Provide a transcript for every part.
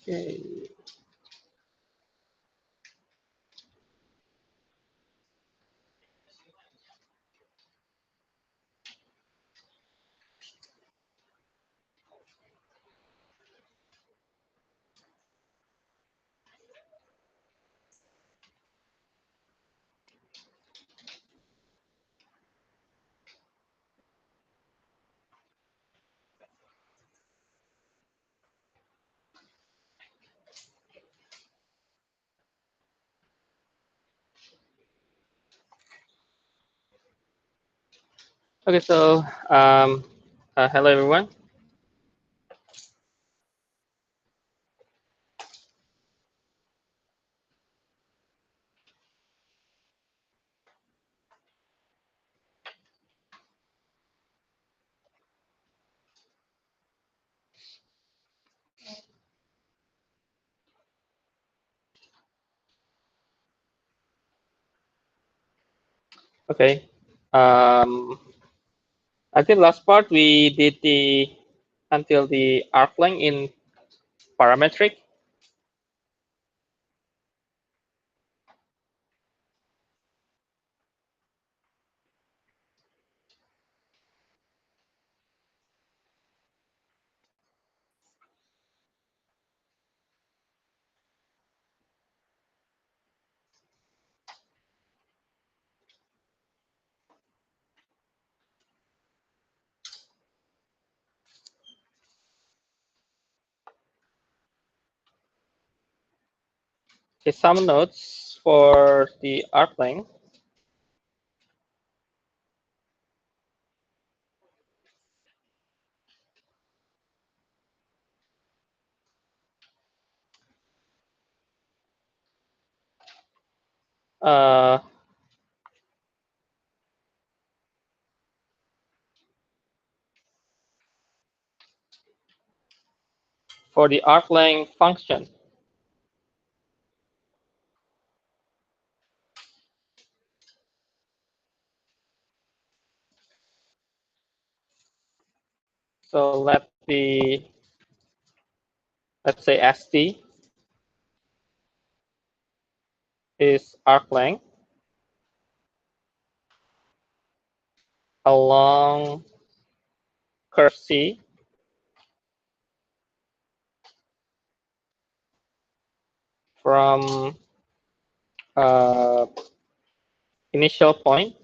Okay. Okay, so hello everyone. Okay. I think last part we did until the arc length in parametric. Okay, some notes for the arc length. Uh, for the arc length function. So let's say ST is arc length along curve C from initial point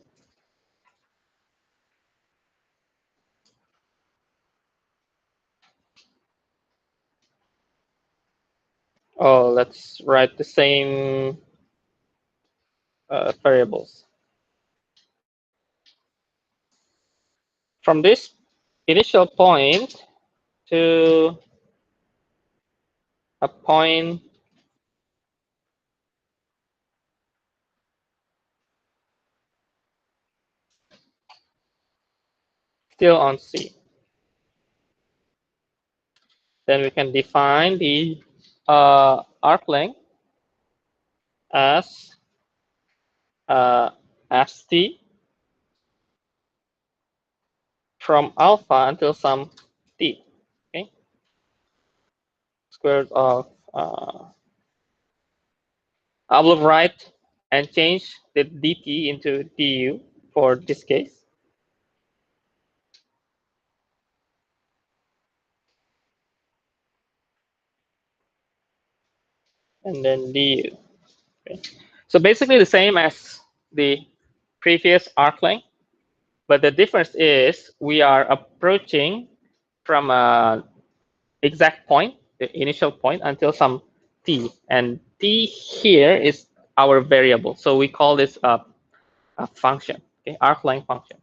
Oh, let's write the same variables. From this initial point to a point still on C. Then we can define the arc length as st from alpha until some t. Okay, square root of I will write and change the dt into du for this case. And then du. Okay. So basically the same as the previous arc length, but the difference is we are approaching from a exact point, the initial point, until some t, and t here is our variable. So we call this a function, okay, arc length function.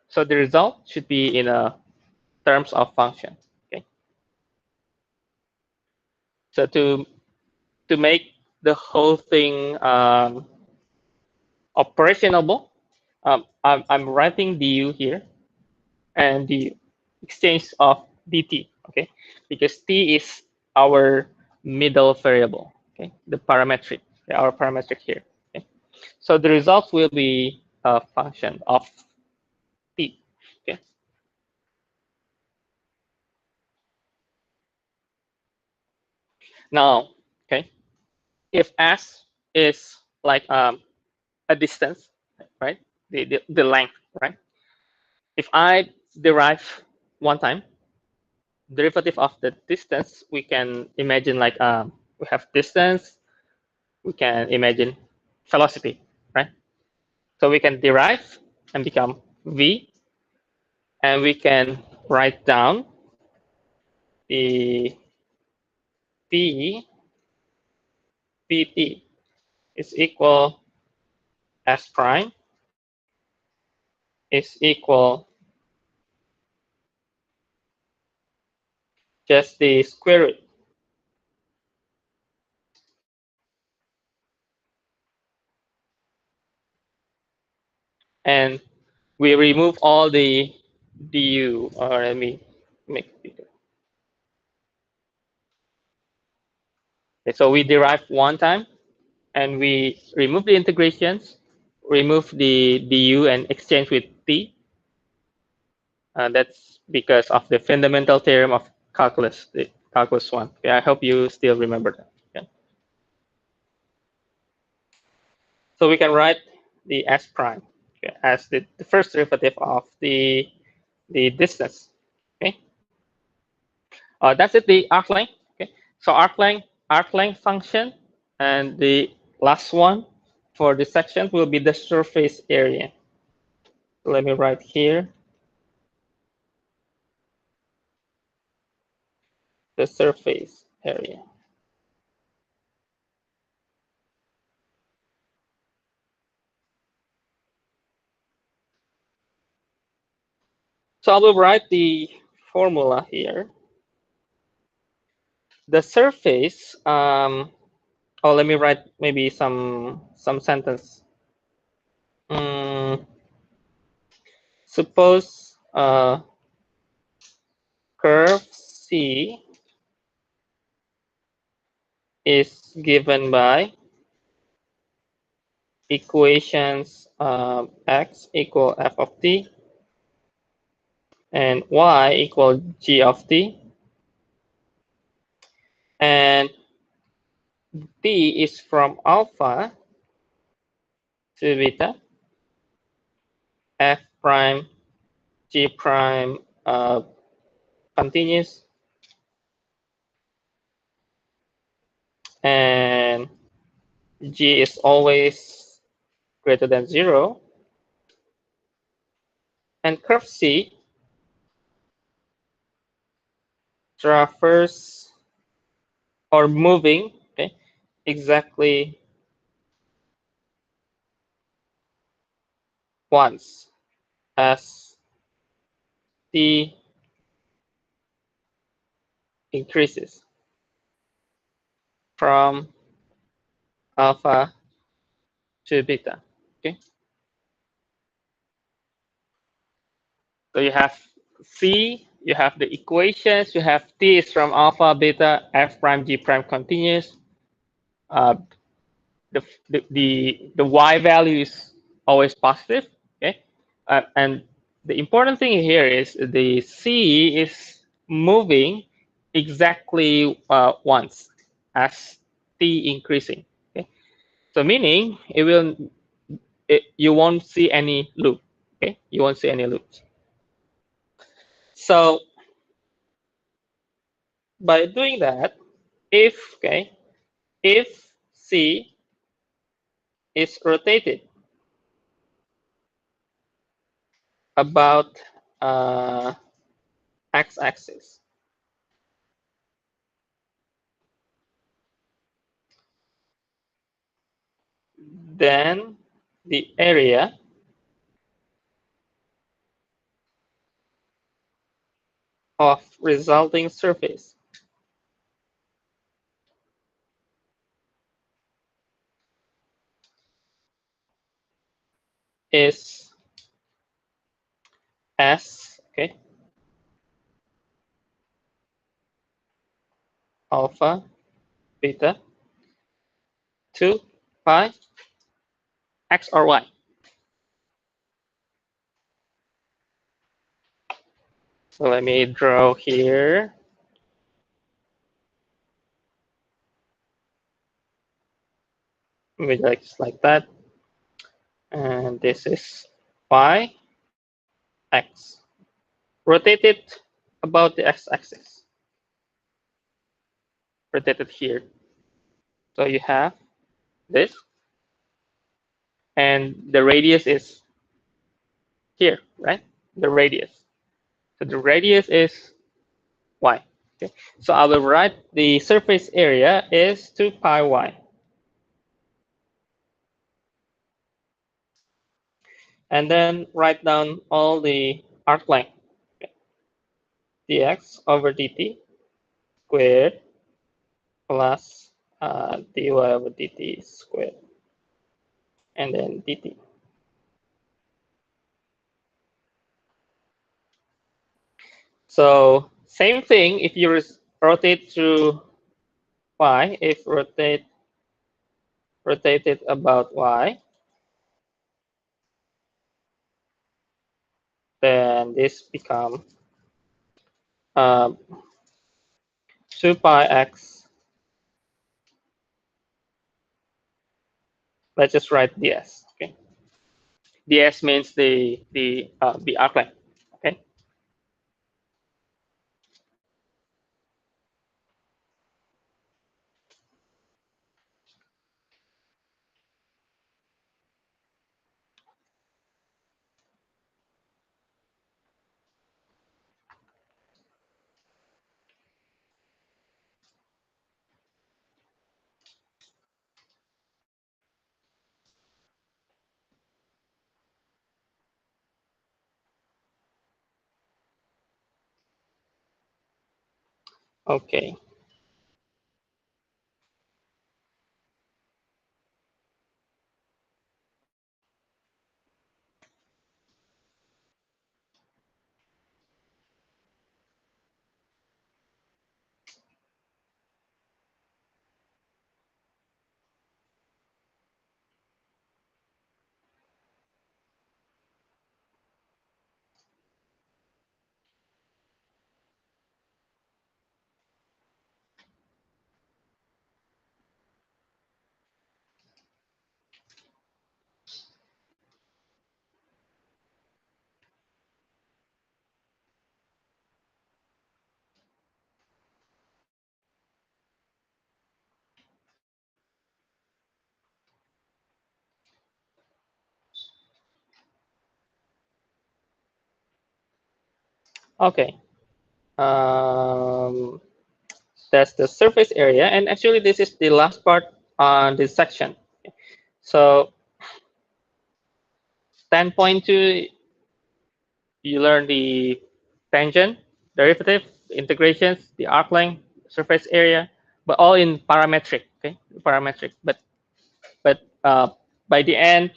So the result should be in terms of function. Okay. So to make the whole thing operationable, I'm writing du here and the exchange of dt, okay, because t is our middle variable, okay, the parametric, our parametric here. Okay, so the results will be a function of t. Okay. Now, okay, if S is like a distance, right? The length, right? If I derive one time derivative of the distance, we can imagine like we have distance, we can imagine velocity, right? So we can derive and become v, and we can write down the p pt is equal s prime is equal just the square root. And we remove all the du, or let me make it bigger. Okay, so we derive one time, and we remove the integrations, remove the du, and exchange with t. That's because of the fundamental theorem of calculus, the calculus 1. Okay, I hope you still remember that. Okay. So we can write the s prime, okay, as the first derivative of the distance. Okay, that's it. The arc length. Okay, so arc length function, and the last one for this section will be the surface area. So let me write here the surface area. So I will write the formula here. The surface, oh, let me write maybe some sentence. Suppose curve C is given by equations x equal f of t and y equal g of t, and t is from alpha to beta, f prime, g prime continuous, and g is always greater than 0, and curve C traverse or moving, okay, exactly once as t increases from alpha to beta. Okay, so you have C, you have the equations, you have t is from alpha, beta, f prime, g prime continuous. Uh, the y value is always positive. Okay, and the important thing here is the C is moving exactly once as t increasing. Okay, so meaning you won't see any loop. Okay, you won't see any loops. So by doing that, if C is rotated about x-axis, then the area of resulting surface is S, okay, alpha, beta, 2 pi, x or y. So let me draw here maybe like that. And this is y, x. Rotate it about the x-axis. Rotate it here. So you have this, and the radius is here, right? The radius. So the radius is y. Okay. So I will write the surface area is 2 pi y. And then write down all the arc length. Okay. Dx over dt squared plus dy over dt squared. And then dt. So same thing if you rotate through y, if rotate it about y, then this become uh, 2 pi x. Let's just write ds. Okay, ds means the arc length. Okay. Okay. Okay. Um, that's the surface area, and actually this is the last part on this section. So 10.2, you learn the tangent, derivative, integrations, the arc length, surface area, but all in parametric. Okay, parametric. But by the end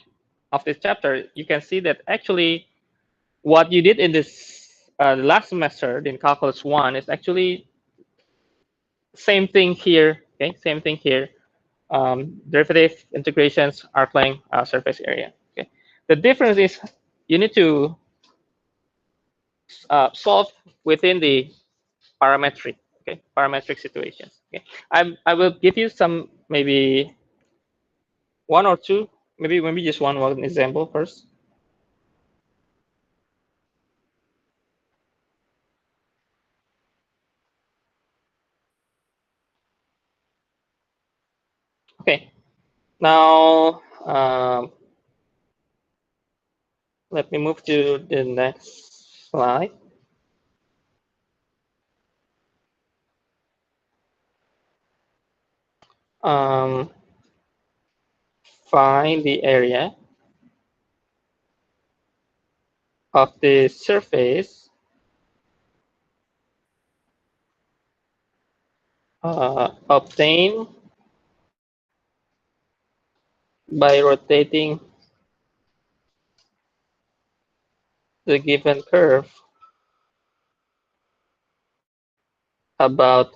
of this chapter, you can see that actually what you did in this last semester in calculus 1 is actually same thing here. Okay, same thing here. Derivative, integrations, arc length, surface area. Okay, the difference is you need to solve within the parametric. Okay, parametric situations. Okay, I will give you some maybe one or two, maybe just one example first. Okay, now let me move to the next slide. Um, find the area of the surface obtained by rotating the given curve about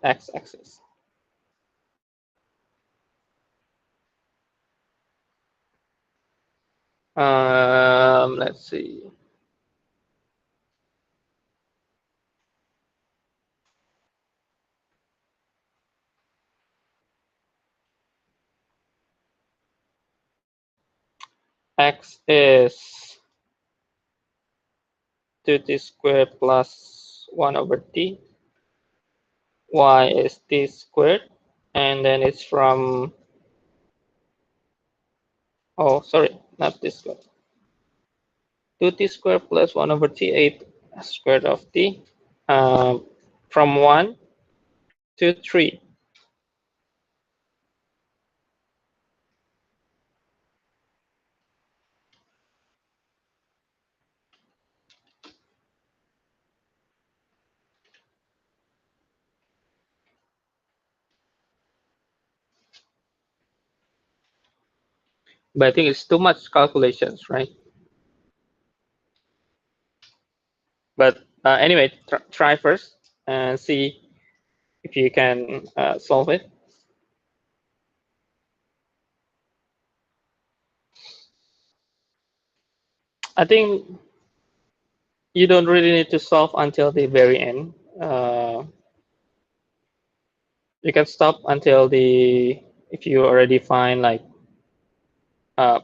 x-axis. Let's see. x is 2t squared plus 1 over t, y is t squared, and then it's from, oh, sorry, not t squared, 2t squared plus 1 over t, 8 squared of t, from 1 to 3. But I think it's too much calculations, right? But anyway, try first and see if you can solve it. I think you don't really need to solve until the very end. You can stop until the, if you already find like, uh,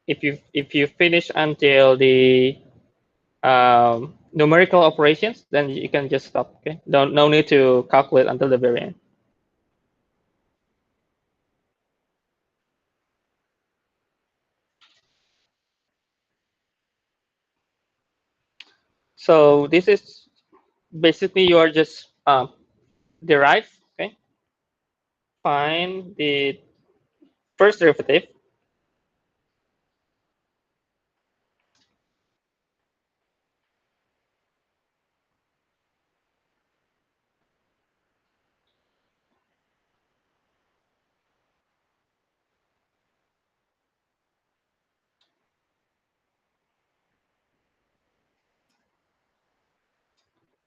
if you finish until the numerical operations, then you can just stop. Okay, no need to calculate until the very end. So this is basically you are just derive. Okay, find the first derivative,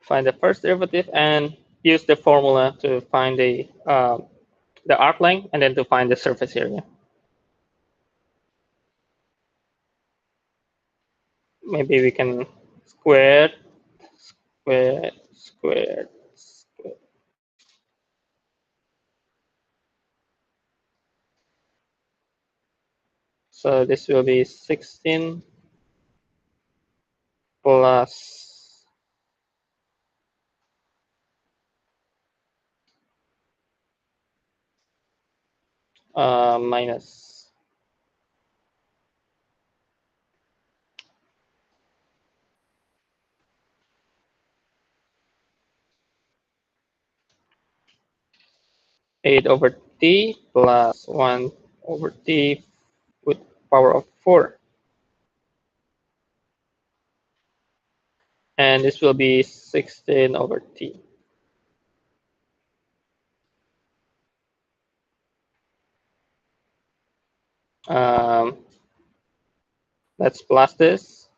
find the first derivative, and use the formula to find the arc length, and then to find the surface area. Maybe we can square, square, square, square. So this will be 16 plus minus 8 over t plus 1 over t with power of 4. And this will be 16 over t. Um, let's plus this.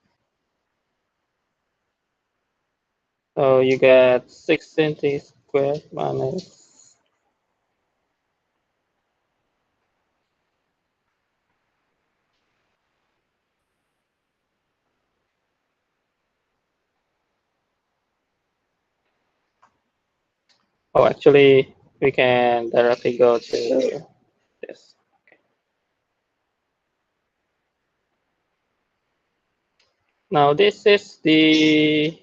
So you get 16t squared minus, oh, actually, we can directly go to this. Now this is the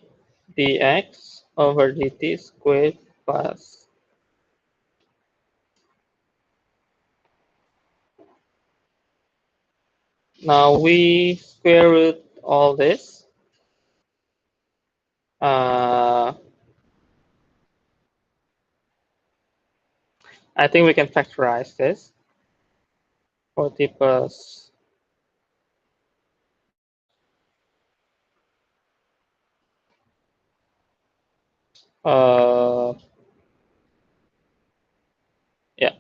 dx over dt squared plus, now we square root all this. I think we can factorize this. 40 plus yeah,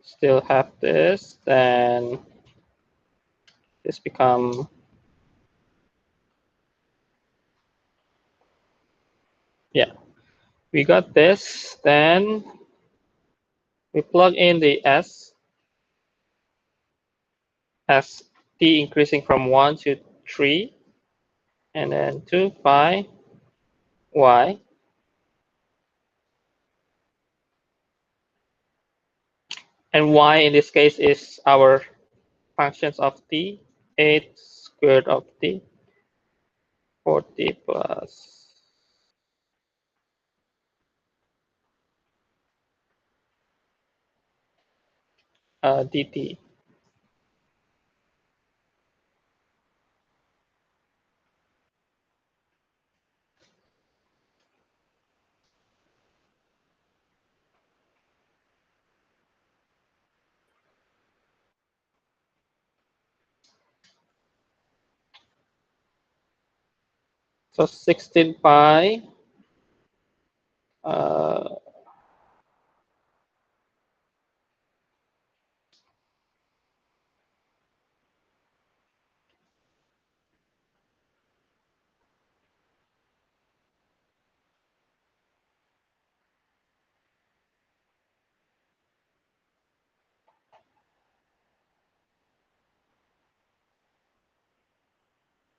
still have this, then this become, yeah, we got this, then we plug in the s as t increasing from 1 to 3, and then 2 pi y And y in this case is our functions of t, 8 squared of t, 40 plus dt. So 16 pi uh,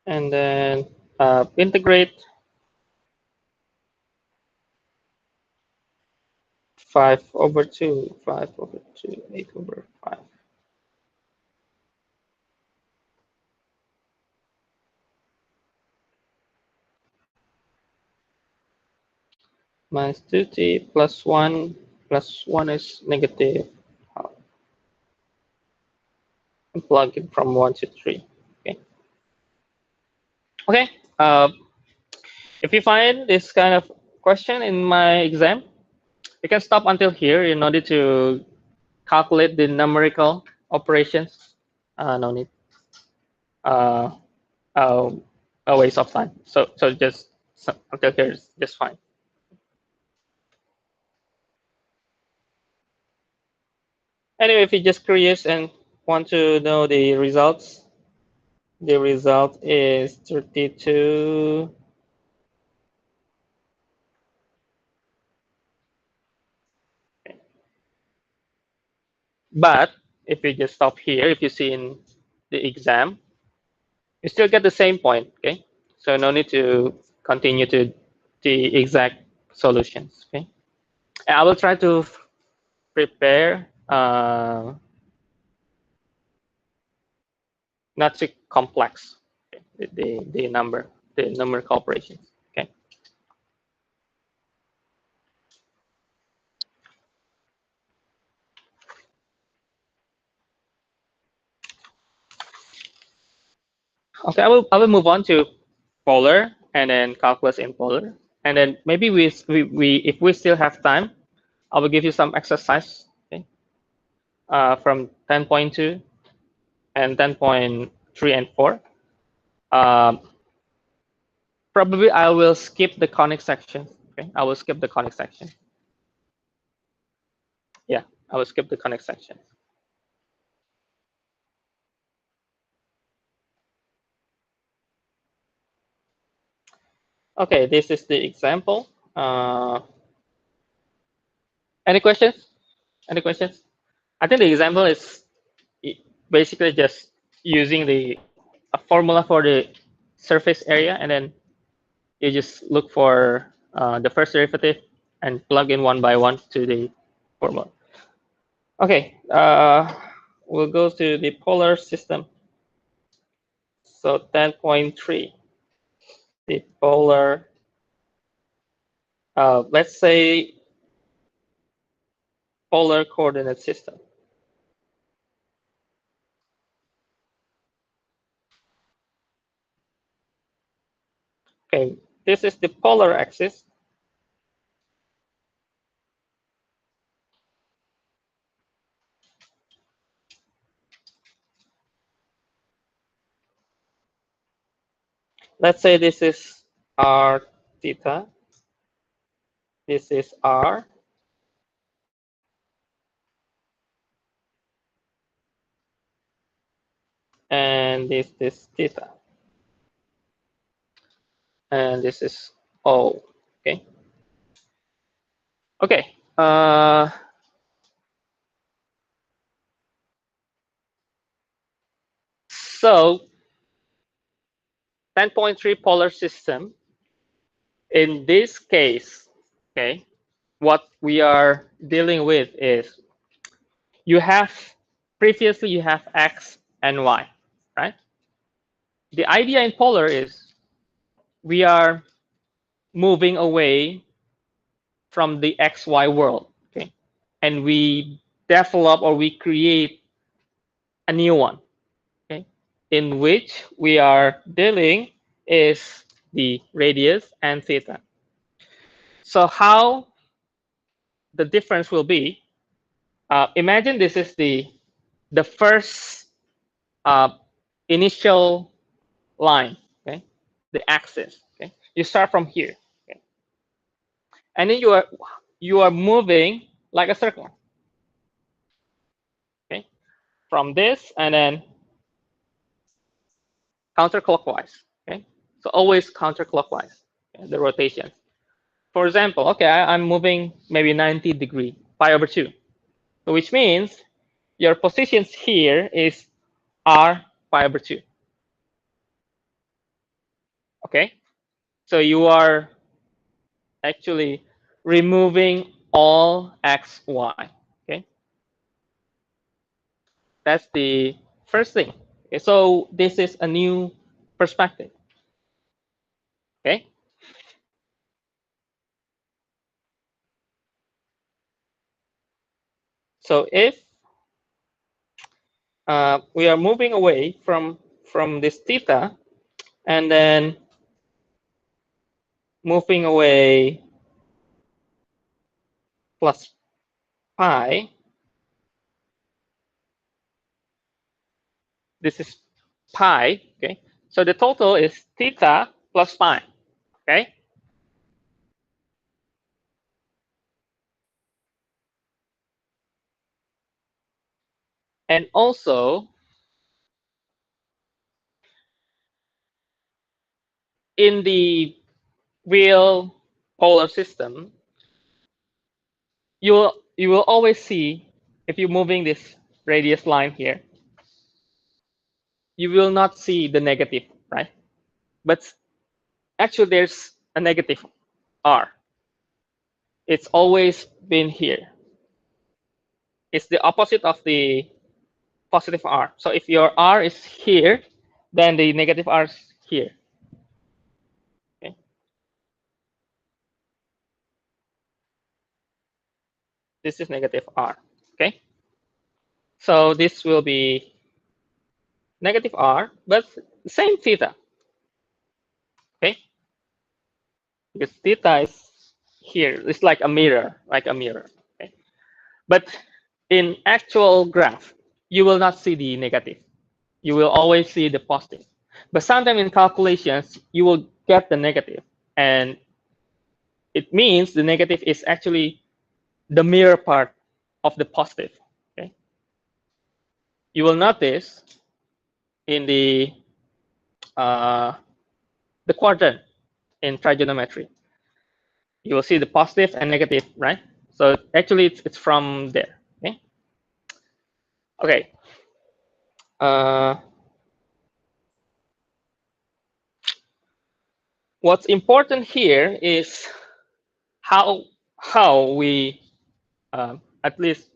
and then integrate 5 over 2, 5 over 2, 8 over 5. Minus 2t plus 1 is negative. And plug it from 1 to 3. Okay. Okay. If you find this kind of question in my exam, you can stop until here. You no need to calculate the numerical operations. No need. Uh, uh, a waste of time. So just until here is just fine. Anyway, if you're just curious and want to know the results, the result is 32. But if you just stop here, if you see in the exam, you still get the same point, okay? So no need to continue to the exact solutions, okay? And I will try to prepare not too complex, okay? The numerical operations, okay? Okay, I will move on to polar and then calculus in polar, and then maybe we if we still have time, I will give you some exercise, okay? From 10.2 and 10.3 and 4. Um, Probably I will skip the conic section. Okay, I will skip the conic section. Yeah, I will skip the conic section. Okay, this is the example. Any questions? Any questions? I think the example is basically just using the a formula for the surface area, and then you just look for the first derivative and plug in one by one to the formula. Okay, we'll go to the polar system. So 10.3, the polar, let's say polar coordinate system. Okay, this is the polar axis. Let's say this is r theta. This is r. And this is theta. And this is O. Okay. Okay. So 10.3 polar system. In this case, okay, what we are dealing with is you have previously you have x and y, right? The idea in polar is we are moving away from the xy world, okay? And we develop or we create a new one, okay? In which we are dealing is the radius and theta. So how the difference will be, imagine this is the first initial line, okay? The axis, okay? You start from here, okay? And then you are moving like a circle, okay? From this and then counterclockwise, okay? So always counterclockwise, okay, the rotation. For example, okay, I'm moving maybe 90-degree, pi/2, so which means your positions here is r pi/2, okay? So you are actually removing all x, y, okay? That's the first thing. Okay, so this is a new perspective, okay? So if we are moving away from this theta and then moving away plus pi, this is pi, okay? So the total is theta plus pi, okay? And also in the real polar system, you will always see, if you're moving this radius line here, you will not see the negative, right? But actually there's a negative r. It's always been here. It's the opposite of the positive r. So if your r is here, then the negative r is here. Okay. This is negative r. Okay. So this will be negative r, but same theta. Okay. Because theta is here. It's like a mirror, like a mirror. Okay. But in actual graph, you will not see the negative. You will always see the positive. But sometimes in calculations, you will get the negative. And it means the negative is actually the mirror part of the positive. Okay. You will notice in uh, the quadrant in trigonometry, you will see the positive and negative, right? So actually, it's from there. Okay. Okay. Uh, what's important here is how we at least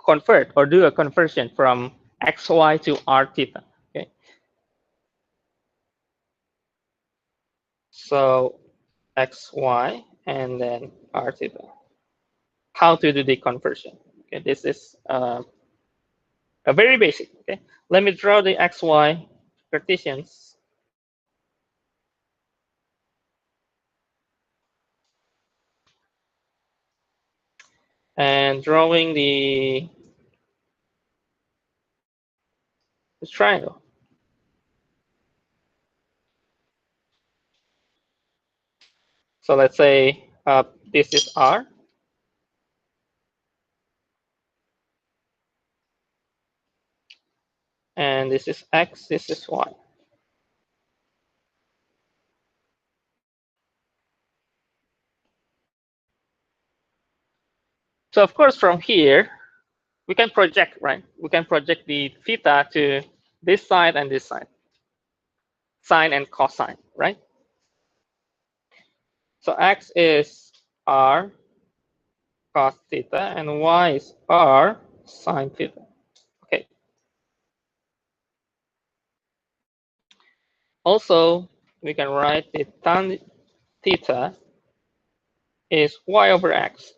convert or do a conversion from xy to r theta. Okay. So xy and then r theta. How to do the conversion? Okay, this is a very basic. Okay, let me draw the xy Cartesians. And drawing the triangle. So let's say this is r. And this is x, this is y. So of course, from here, we can project, right? We can project the theta to this side and this side, sine and cosine, right? So x is r cos theta and y is r sine theta. Okay. Also, we can write the tan theta is y over x.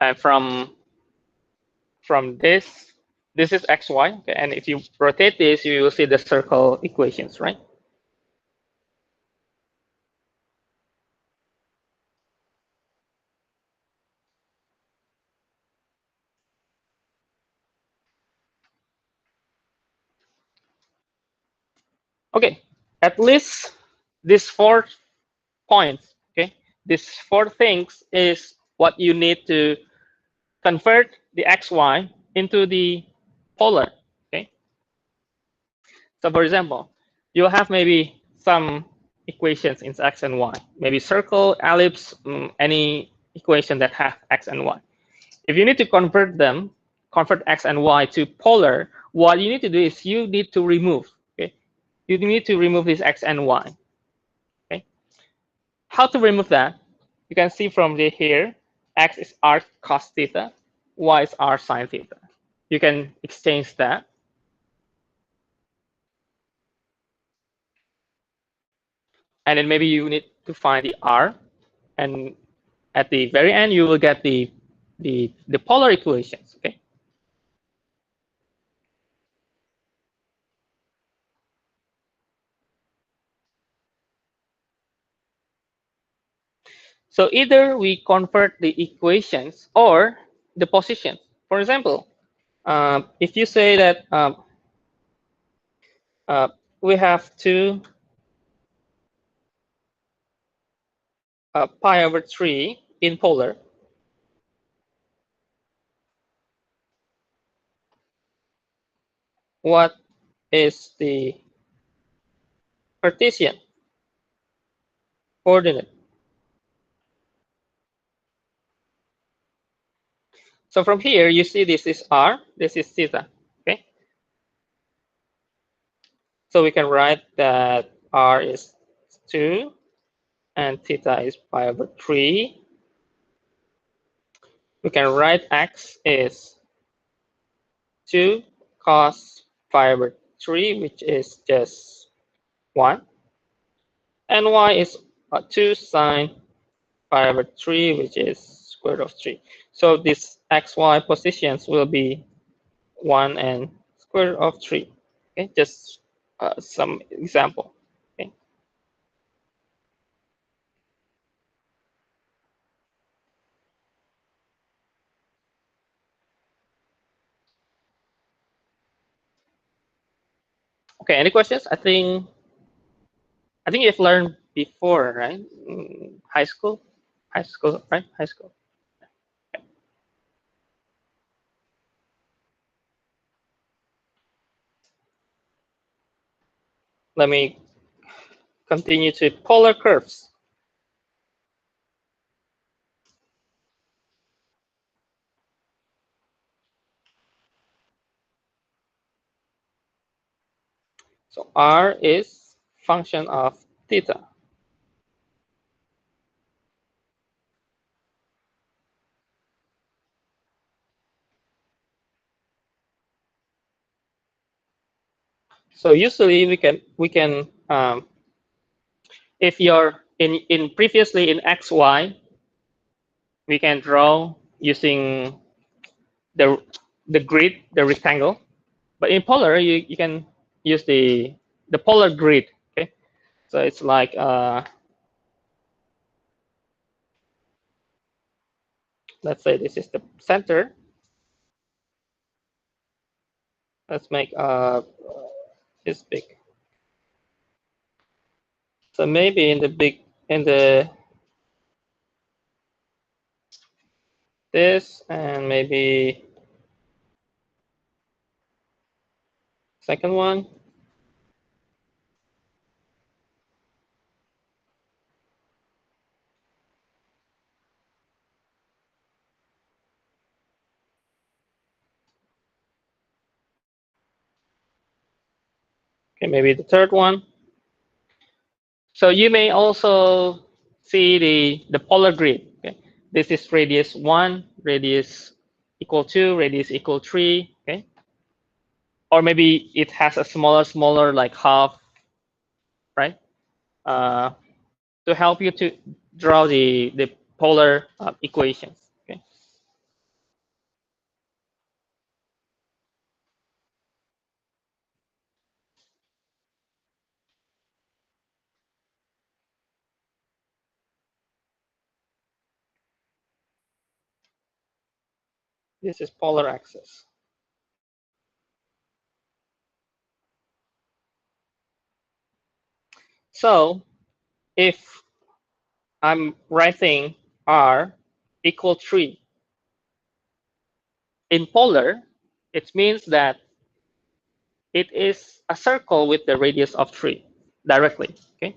And from this is xy. Okay, and if you rotate this, you will see the circle equations, right? Okay, at least these 4 points, okay, these 4 things is what you need to convert the xy into the polar, okay? So for example, you have maybe some equations in x and y, maybe circle, ellipse, any equation that have x and y. If you need to convert them, convert x and y to polar, what you need to do is you need to remove, okay? You need to remove this x and y, okay? How to remove that? You can see from here, x is r cos theta, y is r sine theta. You can exchange that. And then maybe you need to find the r, and at the very end you will get the polar equations, okay? So either we convert the equations or the position. For example, if you say that we have 2 pi over 3 in polar, what is the Cartesian coordinate? So from here, you see this is r, this is theta, okay? So we can write that r is 2 and theta is pi over 3. We can write x is 2 cos pi over 3, which is just 1. And y is 2 sine pi over 3, which is square root of 3. So these xy positions will be 1 and square root of 3. Okay, just some example. Okay. Okay, any questions? I think you've learned before, right? High school, right? High school. Let me continue to polar curves. So r is function of theta. So usually we can if you're in previously in xy, we can draw using the grid, the rectangle. But in polar, you can use the polar grid. Okay, so it's like let's say this is the center. Let's make this big. So maybe in the this and maybe second one. Okay, maybe the third one. So you may also see the polar grid. Okay? this is radius 1, radius equal 2, radius equal 3, okay? Or maybe it has a smaller, like half, right? To help you to draw the polar equations, okay? This is polar axis. So if I'm writing r equal 3 in polar, it means that it is a circle with the radius of 3 directly, okay?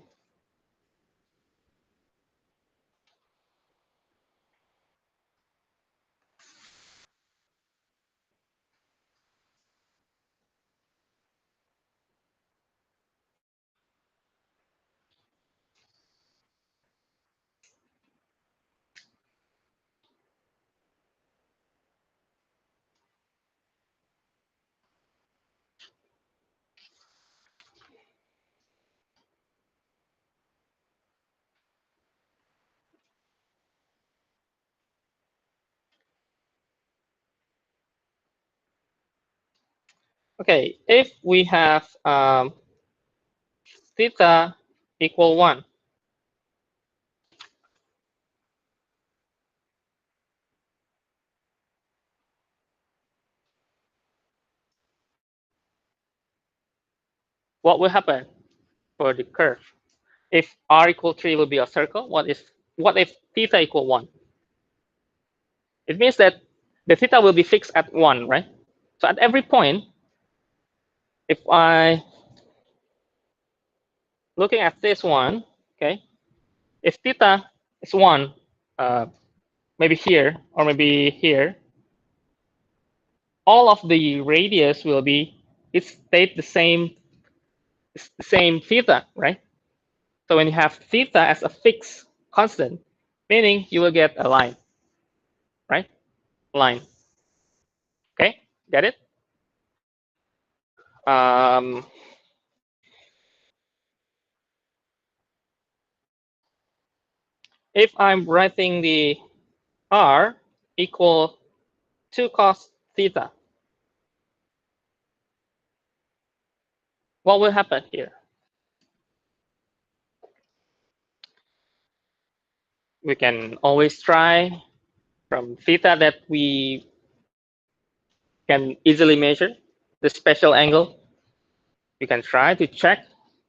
Okay, if we have theta equal 1, what will happen for the curve? If r equal 3 will be a circle, what if theta equal 1? It means that the theta will be fixed at 1, right? So at every point, if I looking at this one, okay, if theta is 1, maybe here or maybe here, all of the radius will be, it stayed the same theta, right? So when you have theta as a fixed constant, meaning you will get a line, right? Line. Okay, get it? Um, if I'm writing the r equal 2 cos theta, what will happen here? We can always try from theta that we can easily measure the special angle. You can try to check,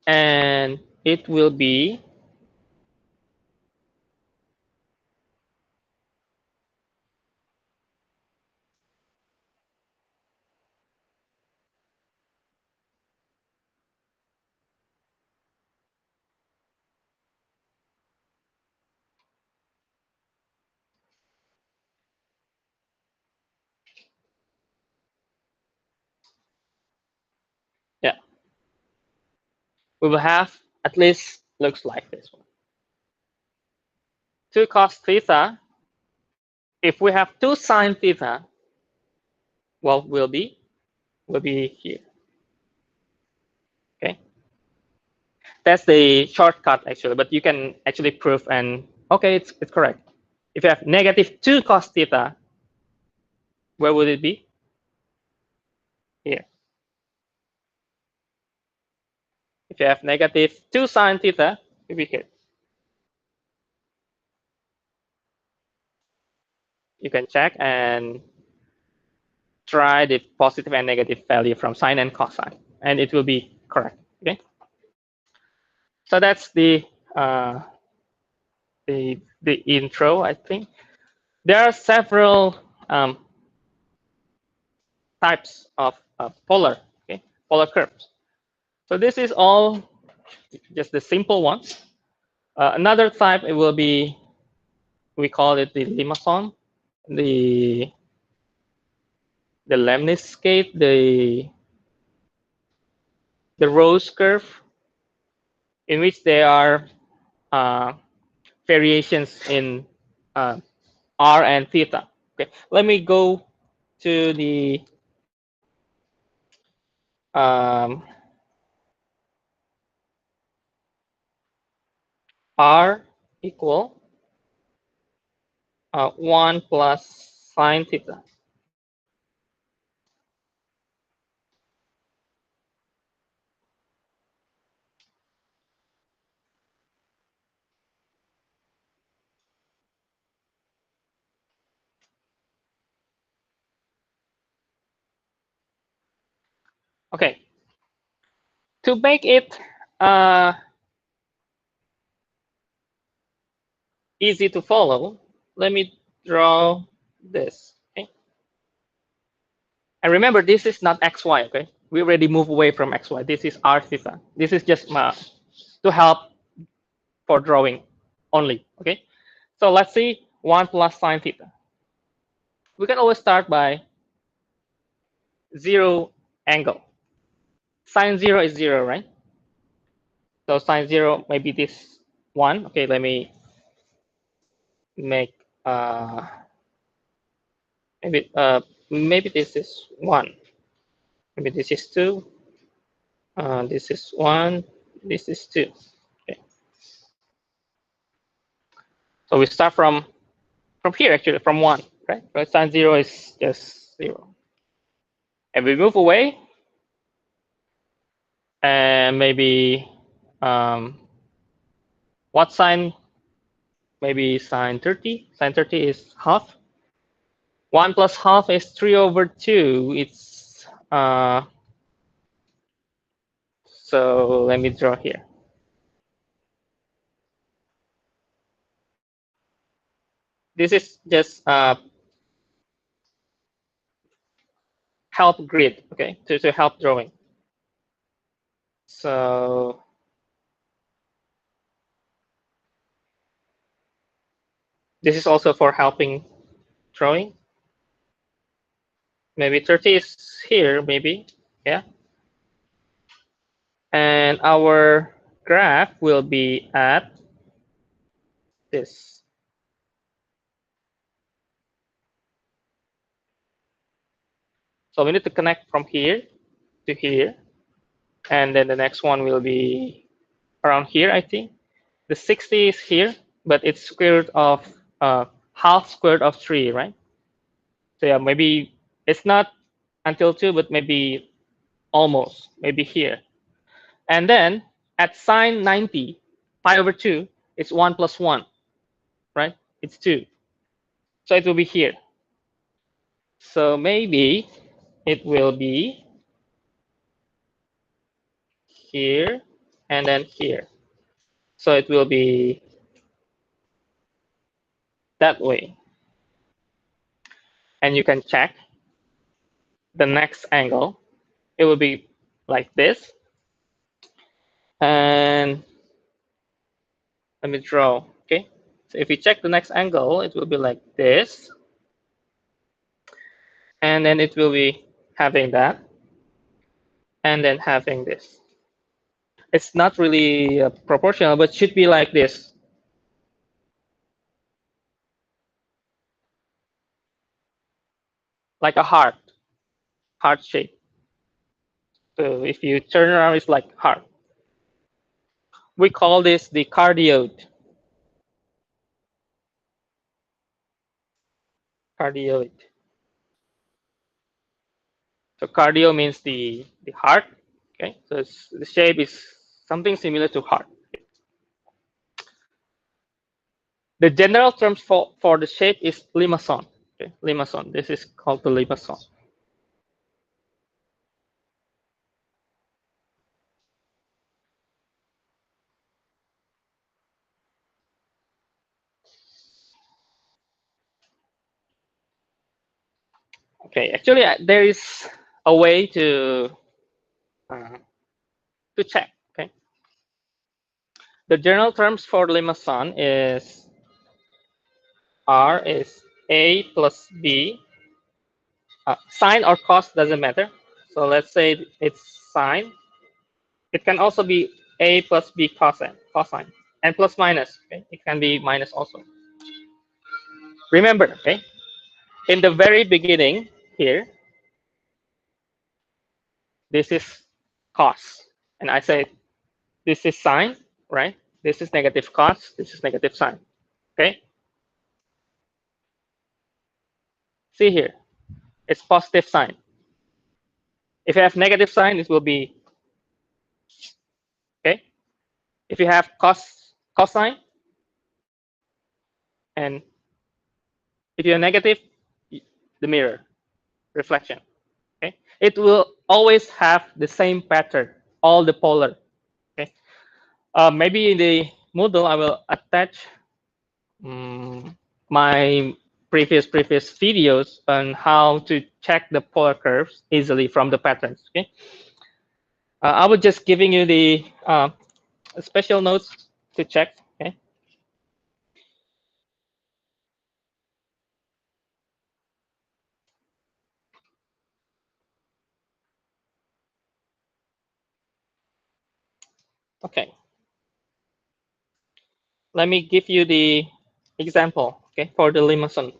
and it will be yeah. We will have at least looks like this one. 2 cos theta. If we have 2 sine theta, what will be here. Okay, that's the shortcut actually, but you can actually prove and okay, it's correct. If you have negative 2 cos theta, where would it be? Here. If you have negative 2 sine theta, it will be here. You can check and try the positive and negative value from sine and cosine, and it will be correct. Okay. So that's uh, the intro. I think there are several types of polar curves. So this is all just the simple ones. Another type, it will be, we call it the limason, the lemniscate, the rose curve, in which there are variations in r and theta. Okay, let me go to the um, r equal 1 plus sine theta. Okay, to make it uh, easy to follow, let me draw this. Okay, and remember, this is not xy. Okay, we already move away from xy. This is r theta. This is just to help for drawing only. Okay, so let's see 1 plus sine theta. We can always start by 0 angle. Sine 0 is 0, right? So sine 0 maybe this 1. Okay, let me make maybe maybe this is 1. Maybe this is 2. This is 1. This is 2. Okay. So we start from here actually, from 1, right? But sine 0 is just 0. And we move away, and maybe what sine? Maybe sine 30. Sine 30 is half. 1 plus half is 3 over 2. It's so let me draw here. This is just help grid, okay, to help drawing. So this is also for helping drawing. Maybe 30 is here, maybe, yeah. And our graph will be at this. So we need to connect from here to here. And then the next one will be around here, I think. The 60 is here, but it's square root of half square root of 3, right? So yeah, maybe it's not until 2, but maybe almost, maybe here. And then at sine 90, pi over 2, it's 1 plus 1, right? It's 2. So it will be here. So maybe it will be here and then here. So it will be that way. And you can check the next angle. It will be like this. And let me draw, okay? So if you check the next angle, it will be like this. And then it will be having that. And then having this. It's not really proportional, but should be like this. Like a heart shape. So if you turn around, it's like heart. We call this the cardioid. Cardioid. So cardio means the heart. Okay, so the shape is something similar to heart. The general term for the shape is limason. Okay, limason. This is called the limason. Okay, actually, there is a way to check. Okay, the general terms for limason is R is A plus B. Sine or cos doesn't matter. So let's say it's sine. It can also be A plus B cosine, and plus minus. Okay? It can be minus also. Remember, okay, in the very beginning here, this is cos, and I say this is sine, right? This is negative cos, this is negative sine, okay? See here, it's positive sign. If you have negative sign, it will be, okay? If you have cosine, and if you're negative, the mirror reflection, okay? It will always have the same pattern, all the polar, okay? Maybe in the Moodle, I will attach my previous videos on how to check the polar curves easily from the patterns, okay? I was just giving you the special notes to check, okay? Okay. Let me give you the example, okay, for the limousin.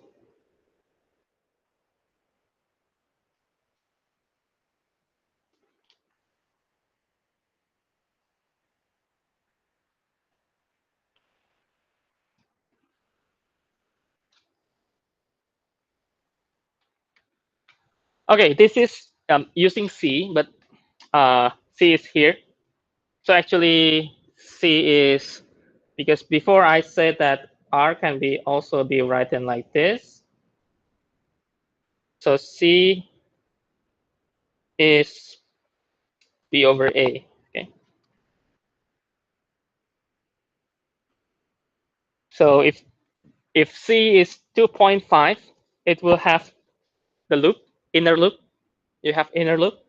Okay, this is using C, but C is here. So actually, C is, because before I said that R can be also be written like this. So C is B over A. Okay. So if C is 2.5, it will have the loop, inner loop. You have inner loop,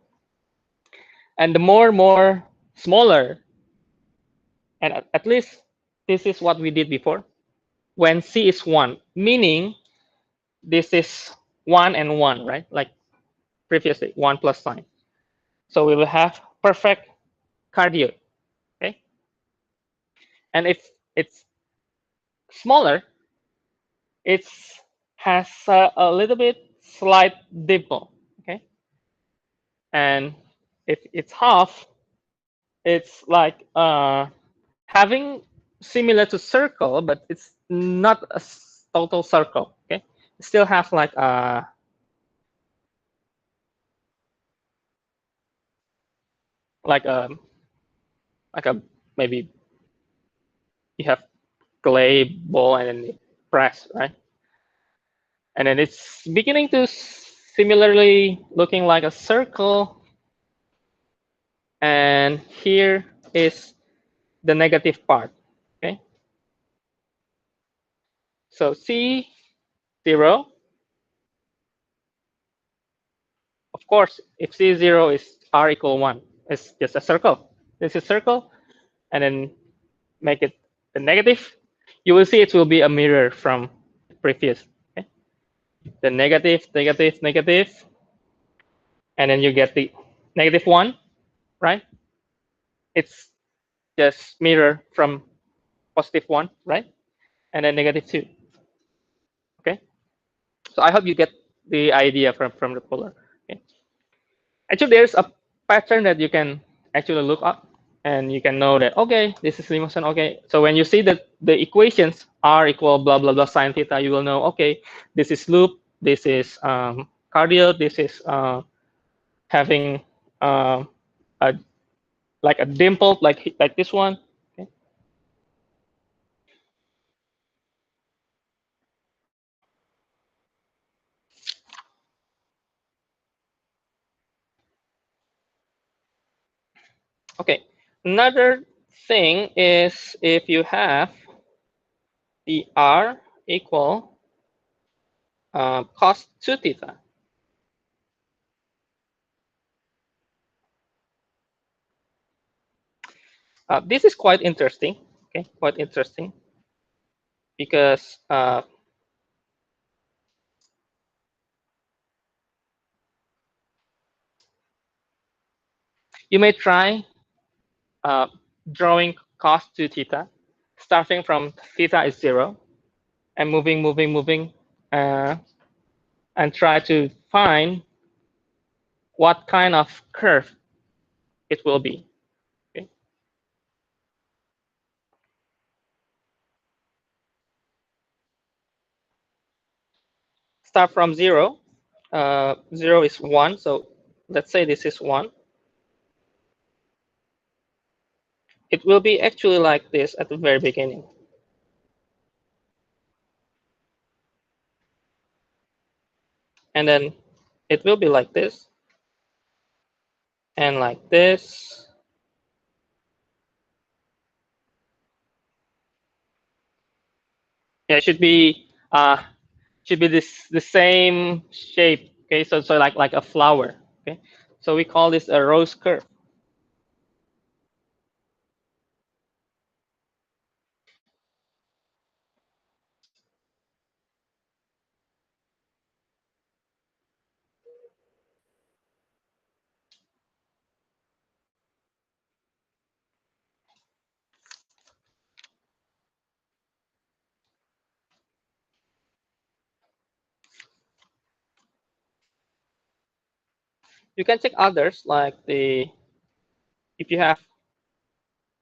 and the more smaller, and at least this is what we did before. When C is 1, meaning this is 1 and 1, right? Like previously, 1 plus sign. So we will have perfect cardioid, okay? And if it's smaller, it has a little bit slight dimple, okay? And if it's half, it's like having similar to circle, but it's not a total circle, okay? It still has like a like a maybe you have clay ball and then you press, right? And then it's beginning to similarly looking like a circle. And here is the negative part, okay? So C0, of course, if C0 is R equal 1, it's just a circle. This is circle, and then make it the negative. You will see it will be a mirror from previous, okay? The negative, negative, negative, and then you get the negative 1, right? It's just mirror from positive 1, right? And then negative 2, okay? So I hope you get the idea from the polar. Okay? Actually, there's a pattern that you can actually look up, and you can know that, okay, this is limousin, okay. So when you see that the equations R equal blah, blah, blah sine theta, you will know, okay, this is loop, this is cardioid, this is having a, like a dimple, like this one. Okay. Okay. Another thing is if you have the R equal cos 2 theta. This is quite interesting, okay, quite interesting, because you may try drawing cos 2 theta, starting from theta is 0, and moving, moving, moving and try to find what kind of curve it will be. Okay. Start from 0. 0 is 1, so let's say this is 1. It will be actually like this at the very beginning. And then it will be like this, and like this. Yeah, it should be this the same shape. Okay, so like a flower. Okay, so we call this a rose curve. You can check others like if you have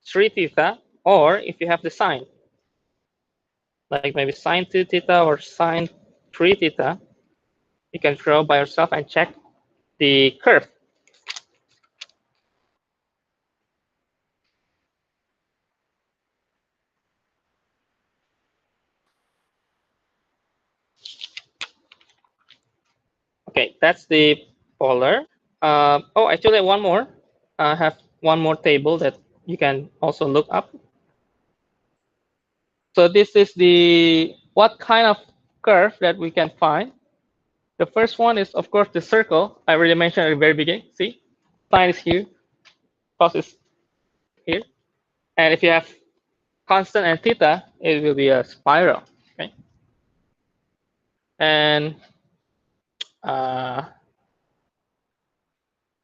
3 theta, or if you have the sine, like maybe sine 2 theta or sine 3 theta, you can draw by yourself and check the curve. Okay, that's the polar. Oh, actually, one more. I have one more table that you can also look up. So this is the what kind of curve that we can find. The first one is, of course, the circle. I already mentioned at the very beginning. See, sine is here, cos is here. And if you have constant and theta, it will be a spiral. Okay. And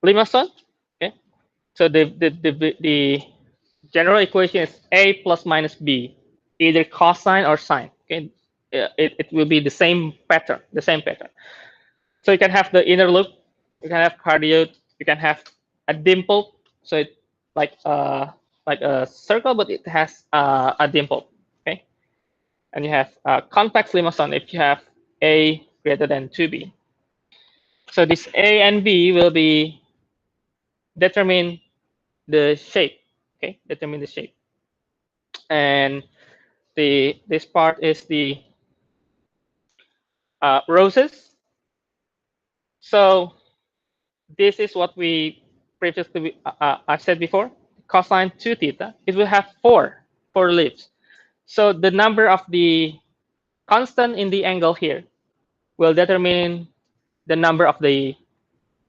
Limason. Okay. So the general equation is a plus minus b, either cosine or sine. Okay. It will be the same pattern, So you can have the inner loop, you can have cardioid, you can have a dimple. So it like a circle, but it has a dimple. Okay. And you have convex limason if you have a greater than 2b. So this a and b will be determine the shape. Okay, determine the shape. And this part is the roses. So this is what we previously I said before. Cosine 2 theta. It will have four leaves. So the number of the constant in the angle here will determine the number of the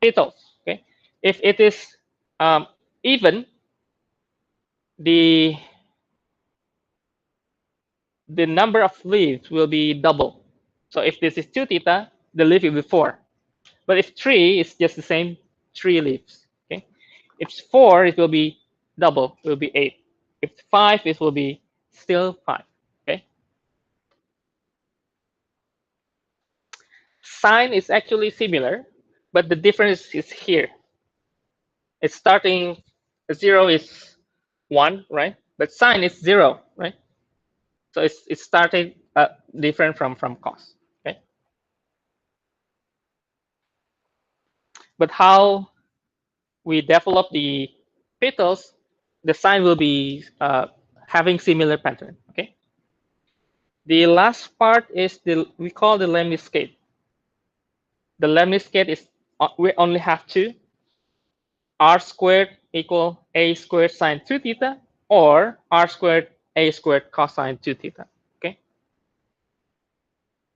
petals. Okay, if it is even, the number of leaves will be double. So if this is 2 theta, the leaf will be 4. But if 3 is just the same, 3 leaves. Okay. If it's 4, it will be double, it will be 8. If 5, it will be still 5. Okay. Sine is actually similar, but the difference is here. It's starting 0 is 1, right? But sine is 0, right? So it's starting different from cos. Okay. But how we develop the petals, the sign will be having similar pattern. Okay. The last part is we call the lemniscate. The lemniscate is we only have two: r squared equal a squared sine 2 theta, or r squared a squared cosine 2 theta. Okay.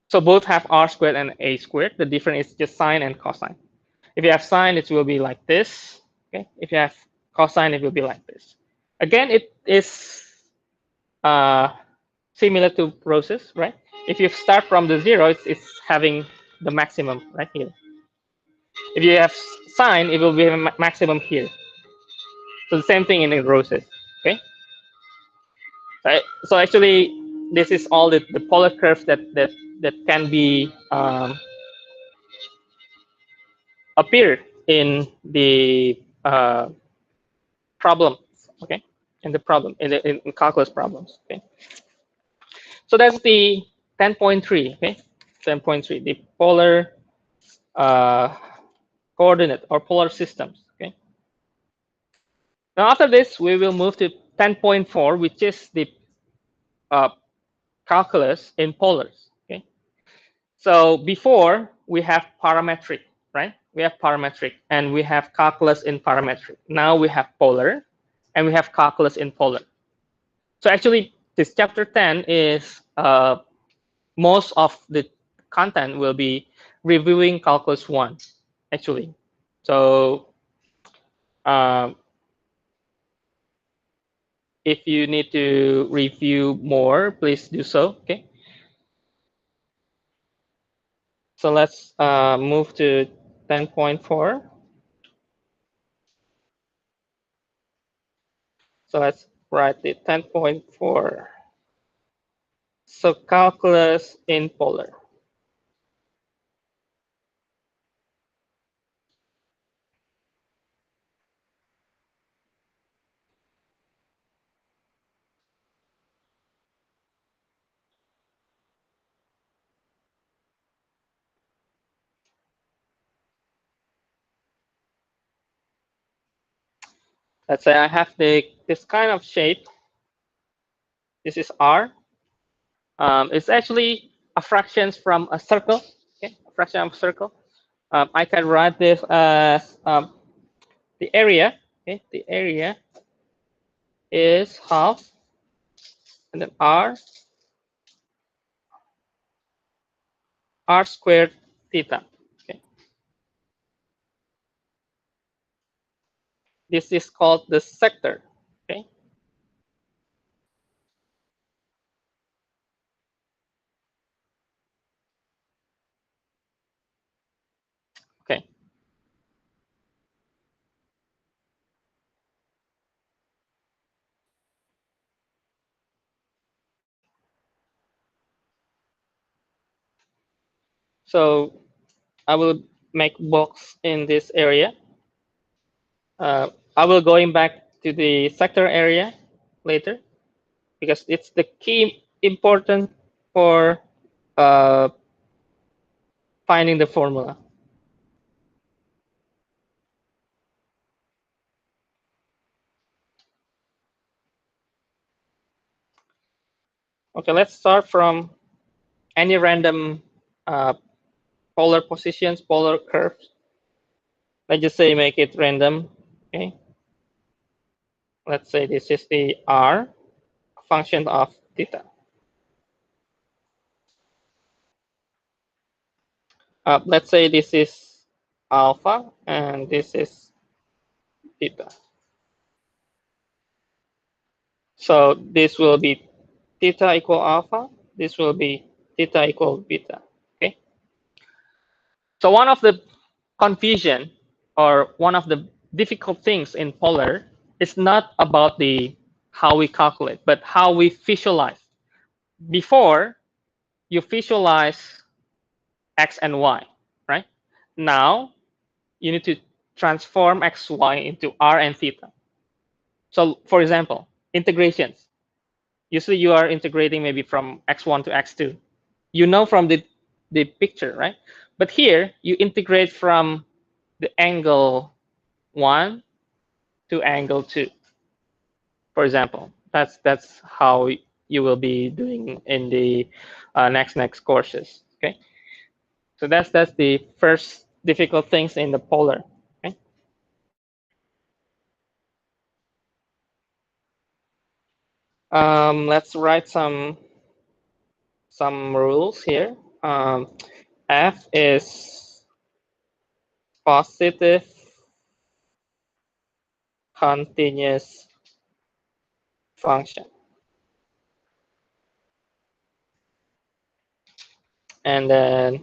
So both have r squared and a squared. The difference is just sine and cosine. If you have sine, it will be like this. Okay. If you have cosine, it will be like this. Again, it is similar to roses, right? If you start from the 0, it's having the maximum right here. If you have sine, it will be a maximum here. So the same thing in the roses. Okay. So actually, this is all the polar curves that can be appear in the problems, okay, in the problem in calculus problems, okay. So that's the 10.3, okay, 10.3, the polar coordinate or polar systems, okay. Now after this, we will move to 10.4, which is the calculus in polars, okay. So before we have parametric, right? We have parametric and we have calculus in parametric. Now we have polar and we have calculus in polar. So actually, this chapter 10 is most of the content will be reviewing calculus 1, actually. So if you need to review more, please do so, okay? So let's move to 10.4. So let's write the 10.4. So calculus in polar. Let's say I have this kind of shape. This is R. It's actually a fraction from a circle. Okay, a fraction of a circle. I can write this as the area. Okay, the area is half, and then R squared theta. Okay, this is called the sector. Okay. Okay. So I will make box in this area. I will going back to the sector area later because it's the key important for uh, finding the formula. Okay, let's start from any random polar positions, polar curves. Let's just say make it random. Okay. Let's say this is the R function of theta. Let's say this is alpha and this is theta. So this will be theta equal alpha. This will be theta equal beta. Okay. So one of the confusion or one of the difficult things in polar is not about the how we calculate, but how we visualize. Before you visualize x and y, right? Now you need to transform x, y into r and theta. So for example, integrations. Usually you are integrating maybe from x1 to x2. You know from the picture, right? But here you integrate from the angle 1 to angle 2, for example. That's how you will be doing in the next courses. Okay, so that's the first difficult things in the polar. Okay, let's write some rules here. F is positive continuous function, and then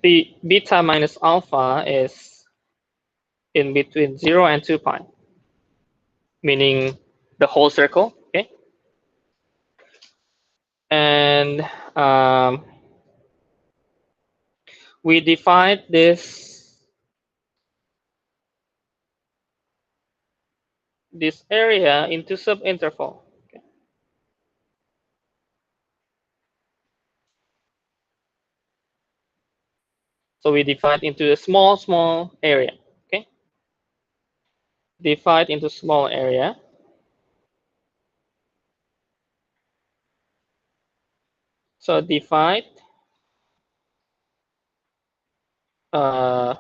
beta minus alpha is in between 0 and 2 pi, meaning the whole circle. Okay, and we divide this area into subinterval. Okay. So we divide into a small area. Okay, divide into small area. So divide uh,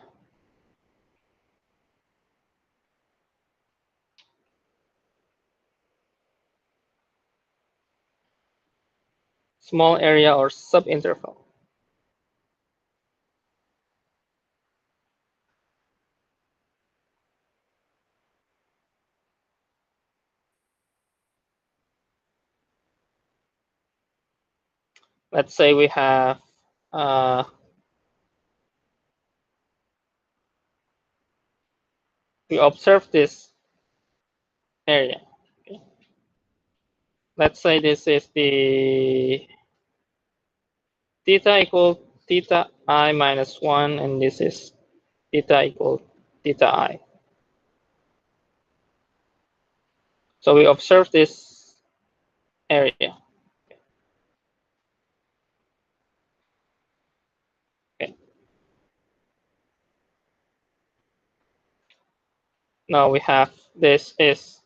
small area or subinterval. Let's say we have we observe this area. Okay. Let's say this is the theta equal theta I minus 1, and this is theta equal theta I. So we observe this area. Okay. Now we have this is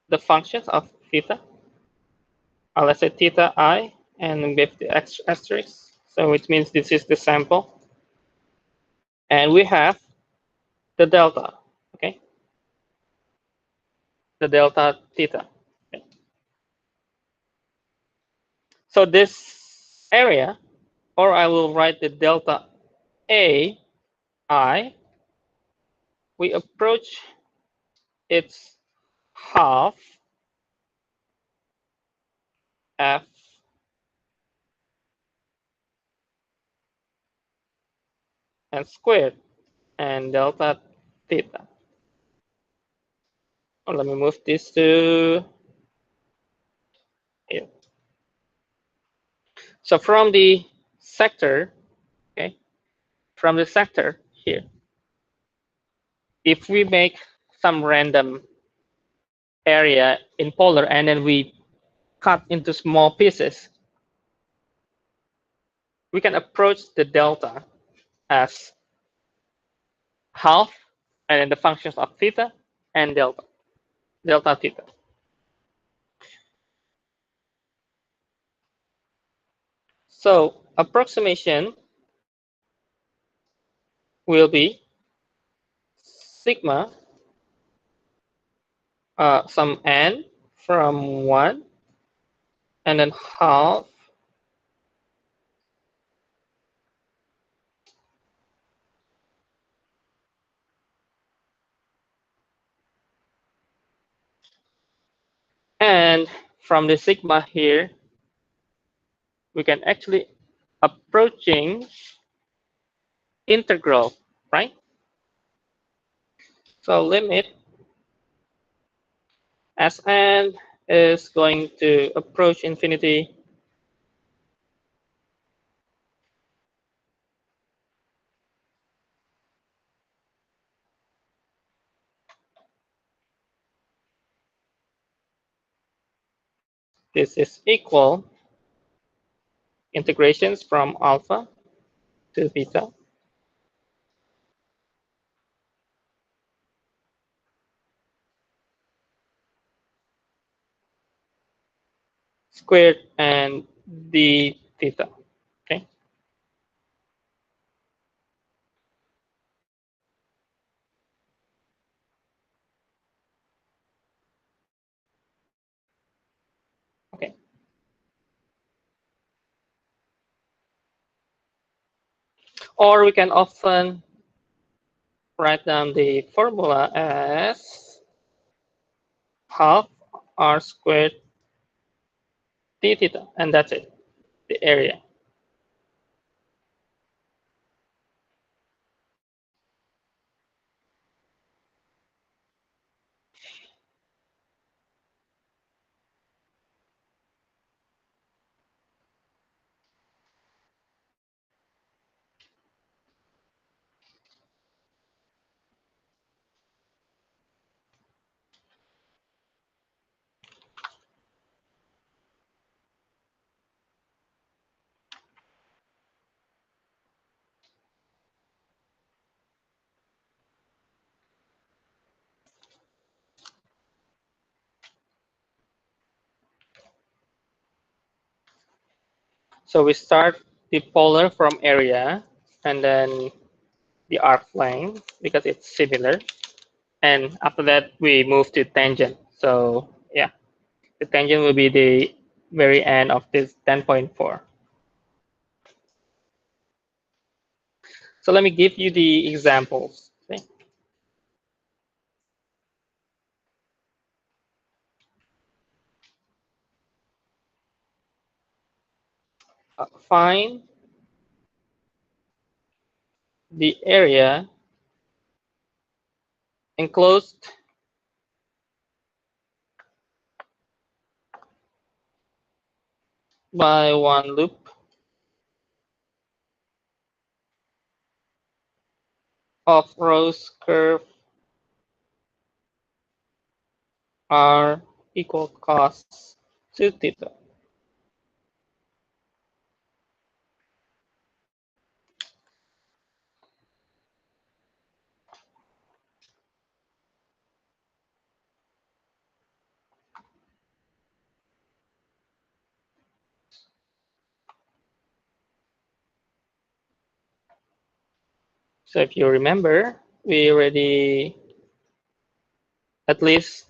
the functions of theta. Let's say theta I, and with the asterisk. So it means this is the sample. And we have the delta. Okay. The delta theta. Okay. So this area, or I will write the delta A I, we approach its half f and squared and delta theta. Oh, let me move this to here. So from the sector, okay, from the sector here, if we make some random area in polar and then we cut into small pieces, we can approach the delta as half and then the functions of theta and delta theta. So approximation will be sigma some n from 1 and then half and from the sigma here we can actually approaching integral, right? So limit as n is going to approach infinity, this is equal integrations from alpha to beta squared and d theta. Okay. Okay. Or we can often write down the formula as half r squared d theta, and that's it, the area. So we start the polar from area and then the arc length because it's similar. And after that, we move to tangent. So yeah, the tangent will be the very end of this 10.4. So let me give you the examples. Okay. Find the area enclosed by one loop of rows curve R equal cos 2 theta. So if you remember, we already at least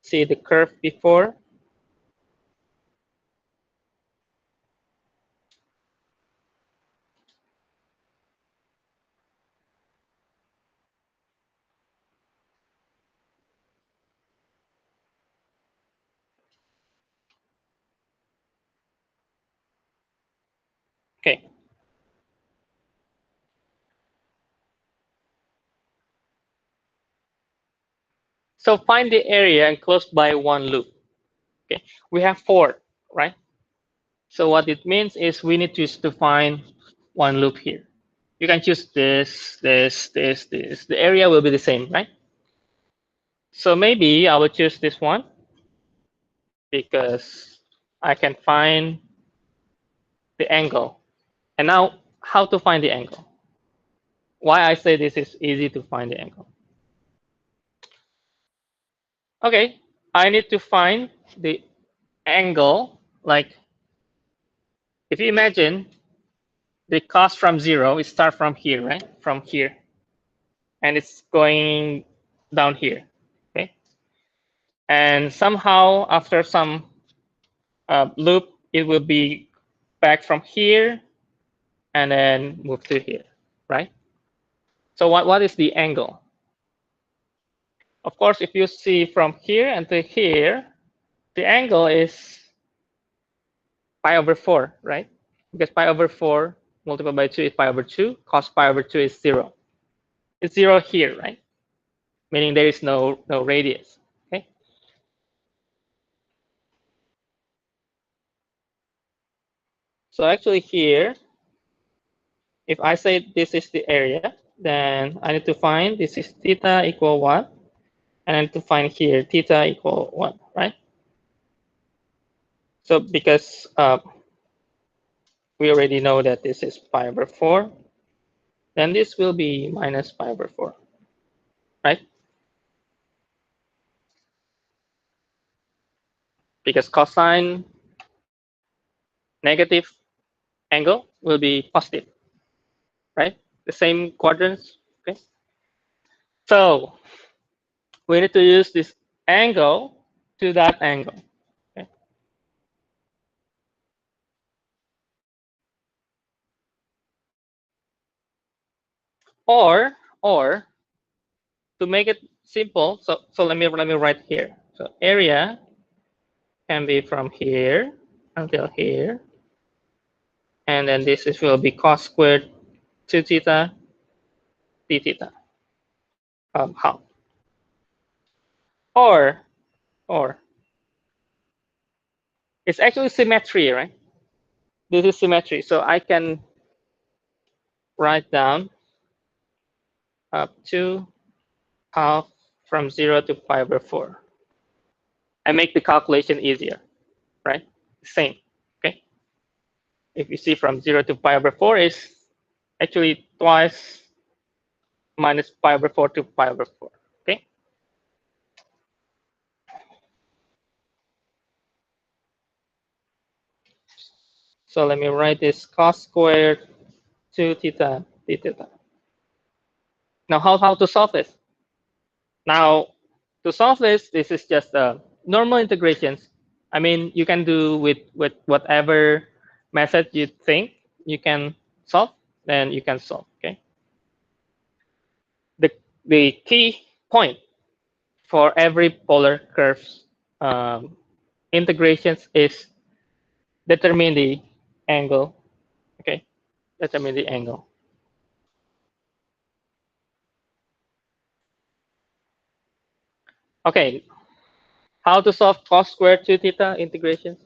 see the curve before. Okay. So find the area enclosed by one loop. Okay. We have 4, right? So what it means is we need to find one loop here. You can choose this, this, this, this. The area will be the same, right? So maybe I will choose this one because I can find the angle. And now how to find the angle? Why I say this is easy to find the angle. Okay, I need to find the angle, like if you imagine the cost from 0, it starts from here, right? From here. And it's going down here, okay? And somehow after some loop, it will be back from here and then move to here, right? So what is the angle? Of course, if you see from here and to here, the angle is pi over 4, right? Because pi over 4 multiplied by 2 is pi over 2. Cos pi over 2 is 0. It's 0 here, right? Meaning there is no radius, okay? So actually here, if I say this is the area, then I need to find this is theta equal 1. And I need to find here theta equal 1, right? So because we already know that this is pi over 4, then this will be minus pi over 4, right? Because cosine negative angle will be positive, right? The same quadrants, okay? So we need to use this angle to that angle, okay? Or to make it simple, so let me write here. So area can be from here until here, and then this will be cos squared 2 theta d theta half. Or it's actually symmetry, right? This is symmetry, so I can write down up to half from 0 to pi over 4 and make the calculation easier, right? Same, okay? If you see from 0 to pi over 4 is actually twice minus pi over 4 to pi over 4, okay? So let me write this cos squared 2 theta d theta. Now how to solve this? Now to solve this is just normal integrations. I mean, you can do with whatever method you think you can solve, then you can solve. Okay. The the key point for every polar curves integrations is determine the angle. Okay, determine the angle. Okay, how to solve cos squared 2 theta integrations?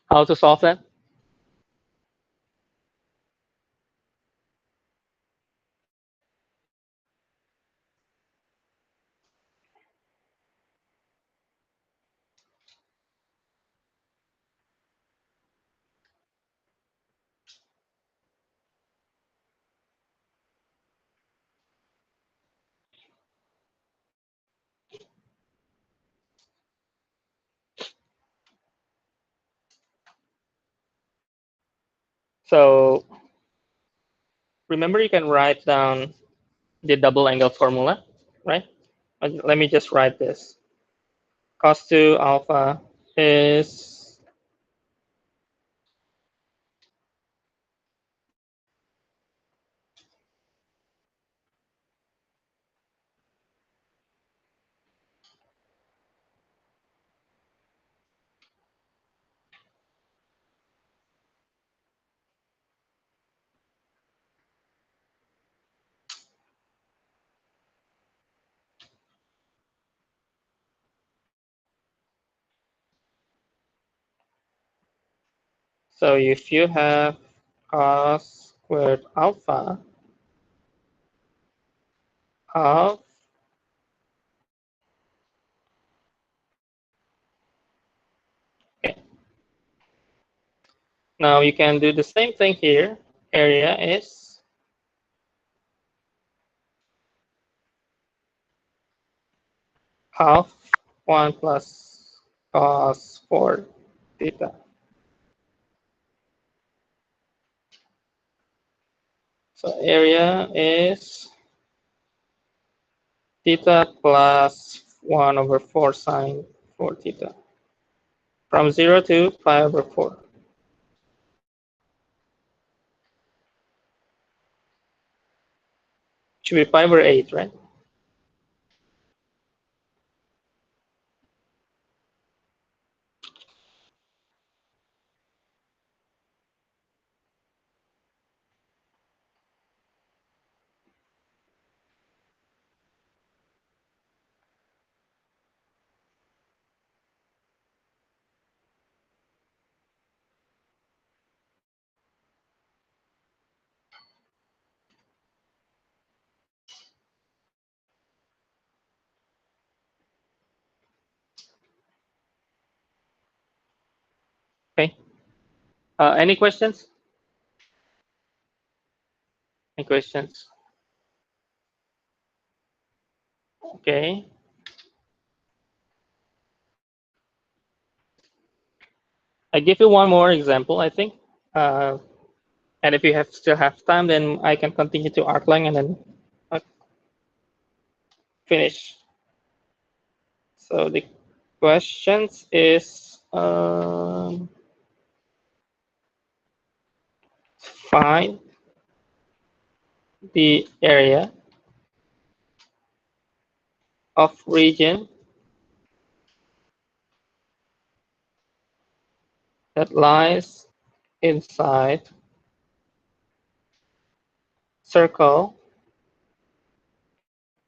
How to solve that? So remember, you can write down the double angle formula, right? Let me just write this. Cos 2 alpha is so if you have cos squared alpha of okay. Now you can do the same thing here. Area is half 1 plus cos 4 theta. So area is theta plus 1 over 4 sine 4 theta. From 0 to pi over 4. Should be pi over 8, right? Okay. Any questions? Any questions? Okay. I give you one more example, I think. Uh, and if you still have time, then I can continue to Archline and then uh, finish. So the questions is find the area of region that lies inside circle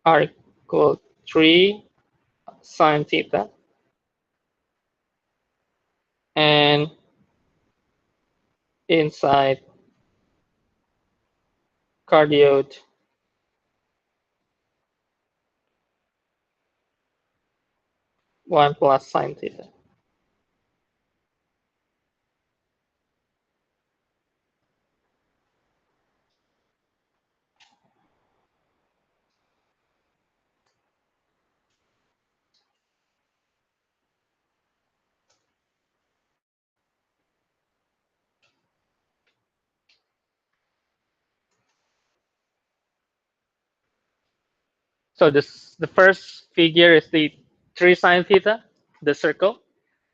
r equal 3 sine theta and inside cardioid 1 plus sine theta. So the first figure is the 3 sine theta, the circle.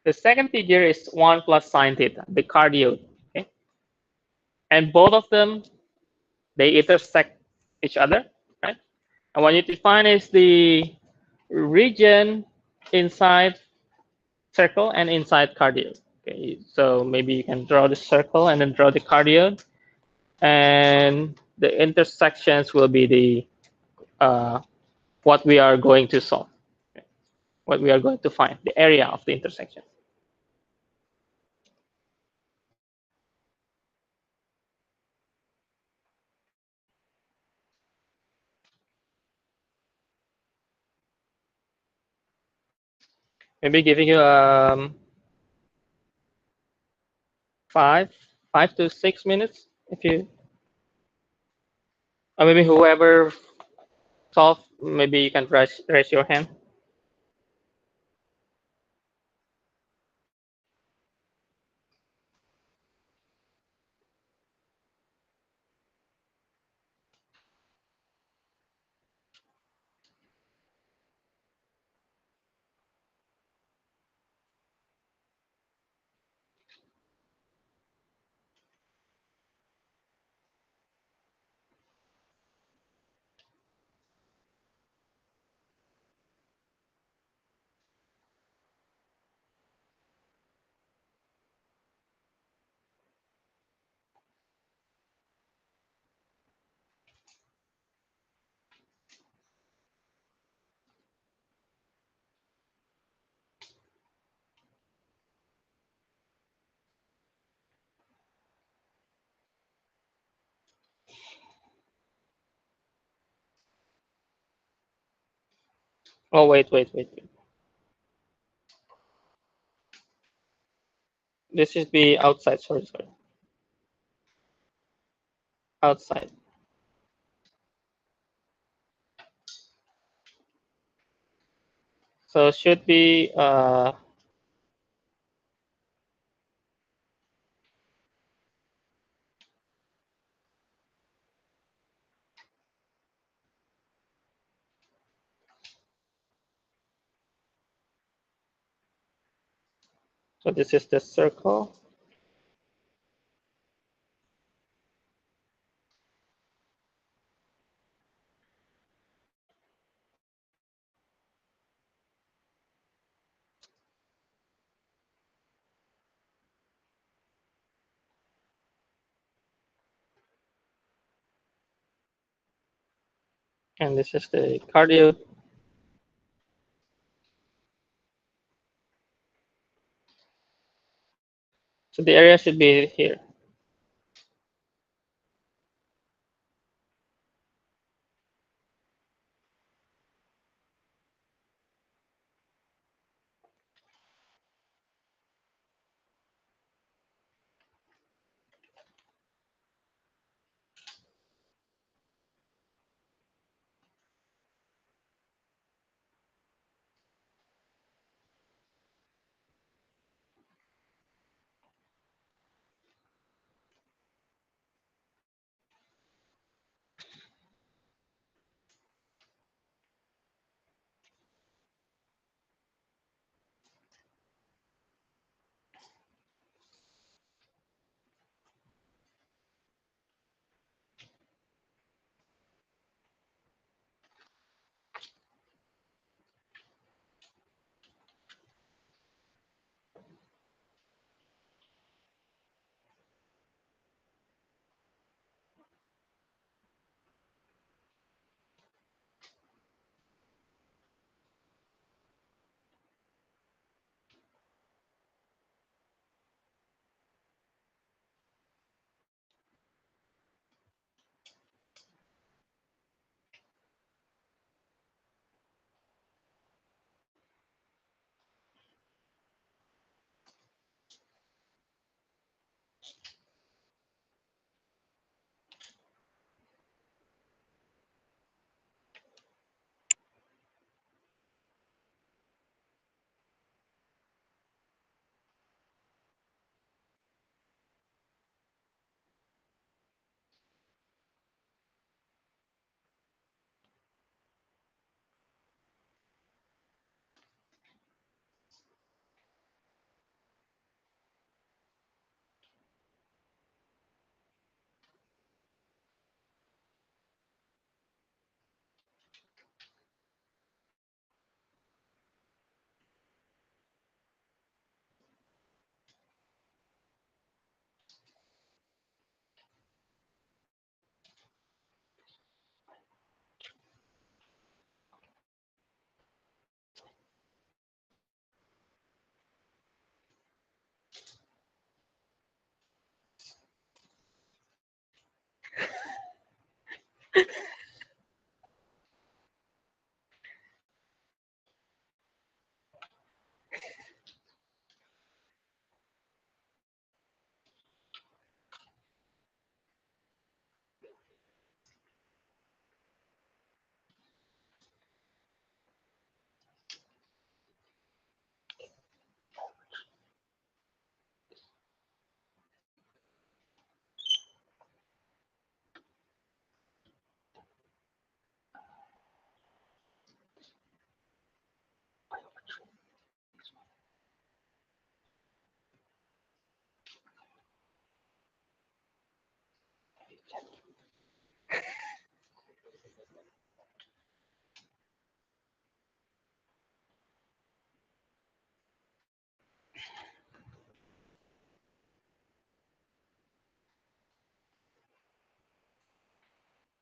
The second figure is 1 plus sine theta, the cardioid. Okay? And both of them, they intersect each other, right? And what you define is the region inside circle and inside cardioid. Okay, so maybe you can draw the circle and then draw the cardioid, and the intersections will be the what we are going to solve, okay? What we are going to find, the area of the intersection. Maybe giving you five, 5 to 6 minutes if you, or maybe whoever solve, maybe you can raise your hand. Oh, wait. This should be outside. Sorry. Outside. So it should be so this is the circle. And this is the cardio. So the area should be here.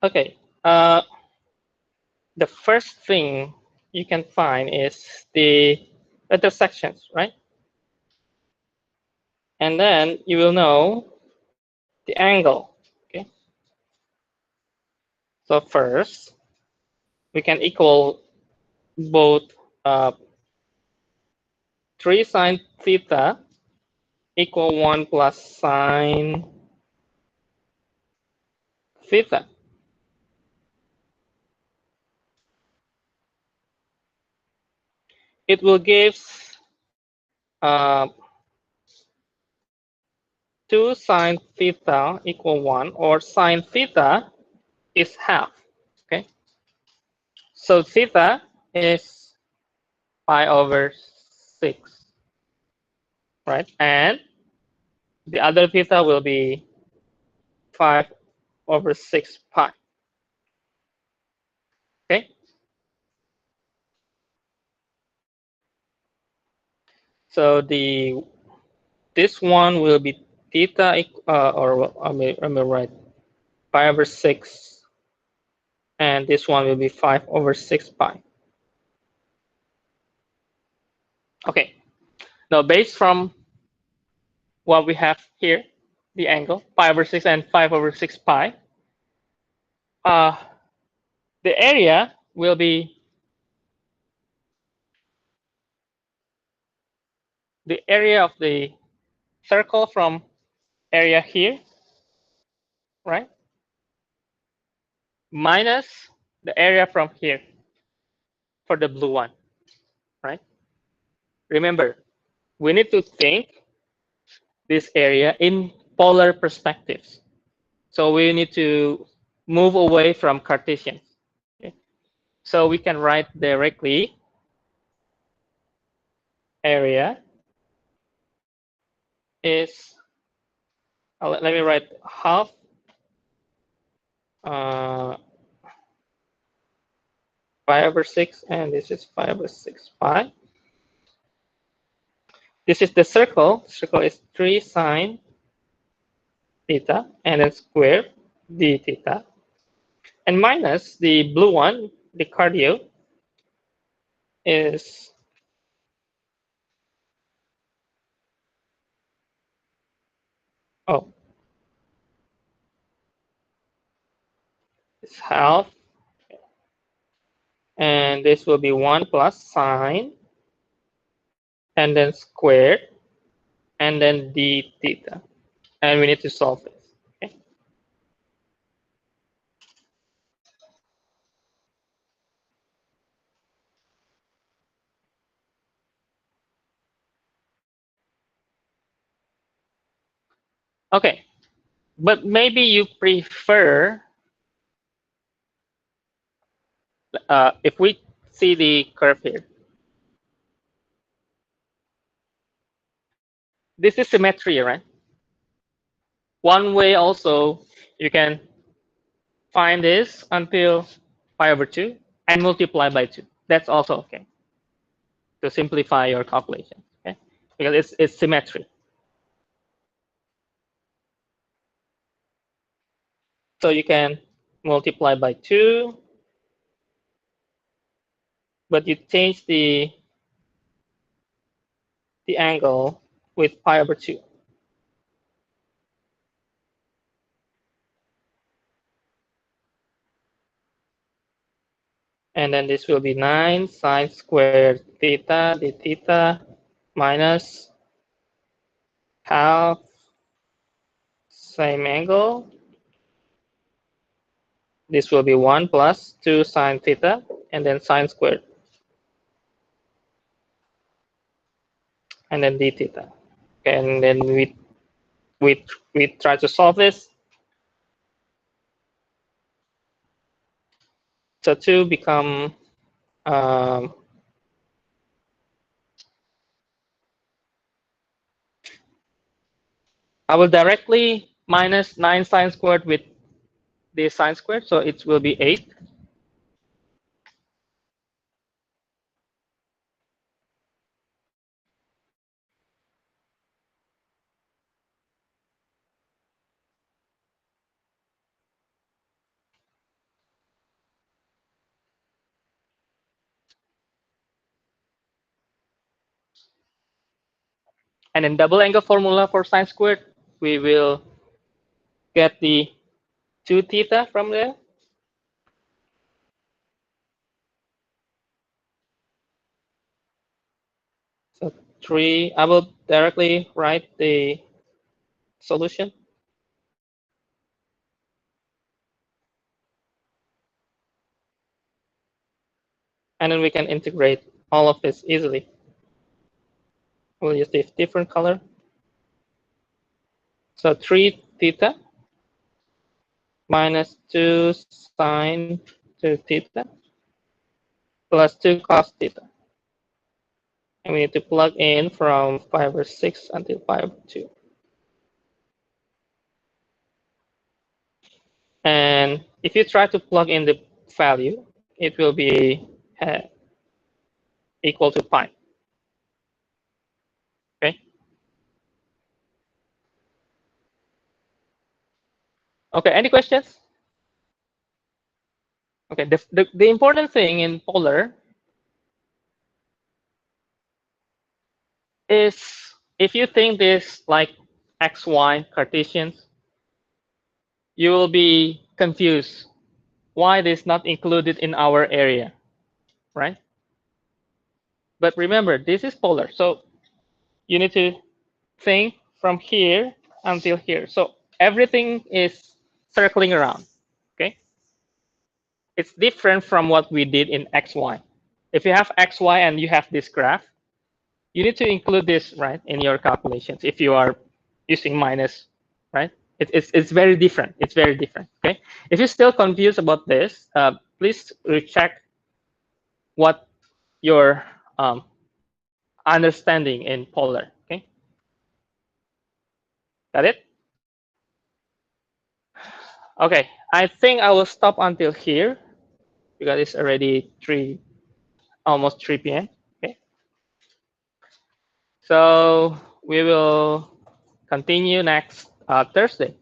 Okay. The first thing you can find is the intersections, right? And then you will know the angle. Okay. So first, we can equal both uh, 3 sine theta equal 1 plus sine theta. It will give uh, 2 sine theta equal 1, or sine theta is half. Okay. So theta is pi over 6, right? And the other theta will be 5 over 6 pi. Okay. So this one will be theta, or I may write pi over 6, and this one will be 5 over 6 pi. Okay. Now, based from what we have here, the angle, pi over 6 and 5 over 6 pi, uh, the area will be the area of the circle from area here, right? Minus the area from here for the blue one, right? Remember, we need to think this area in polar perspectives. So we need to move away from Cartesian. Okay? So we can write directly area is, let me write half uh, pi over 6, and this is pi over 6 pi. This is the circle. Circle is 3 sine theta, and then square d theta. And minus the blue one, the cardio, is oh, it's half, and this will be 1 plus sine, and then squared, and then d theta. And we need to solve this. Okay. Okay. But maybe you prefer, if we see the curve here, this is symmetry, right? One way also, you can find this until pi over 2 and multiply by 2. That's also okay to simplify your calculation, okay? Because it's symmetry. So you can multiply by 2, but you change the angle with pi over 2. And then this will be 9 sine squared theta d theta minus half same angle. This will be 1 plus 2 sine theta, and then sine squared, and then d theta. Okay, and then we try to solve this. So 2 become um, I will directly minus 9 sine squared with the sine squared, so it will be 8. And then double angle formula for sine squared, we will get the 2 theta from there. So 3, I will directly write the solution. And then we can integrate all of this easily. We'll use this different color. So 3 theta minus 2 sine 2 theta plus 2 cos theta. And we need to plug in from 5/6 until 5/2. And if you try to plug in the value, it will be equal to pi. Okay. Okay. Any questions? Okay. The important thing in polar is if you think this like xy Cartesians, you will be confused why this is not included in our area, right? But remember, this is polar, so you need to think from here until here. So everything is circling around, okay? It's different from what we did in xy. If you have xy and you have this graph, you need to include this, right, in your calculations if you are using minus, right? It's very different. It's very different, okay? If you're still confused about this, please recheck what your understanding in polar, okay? Got it? Okay, I think I will stop until here because it's already almost 3 p.m. Okay, so we will continue next Thursday.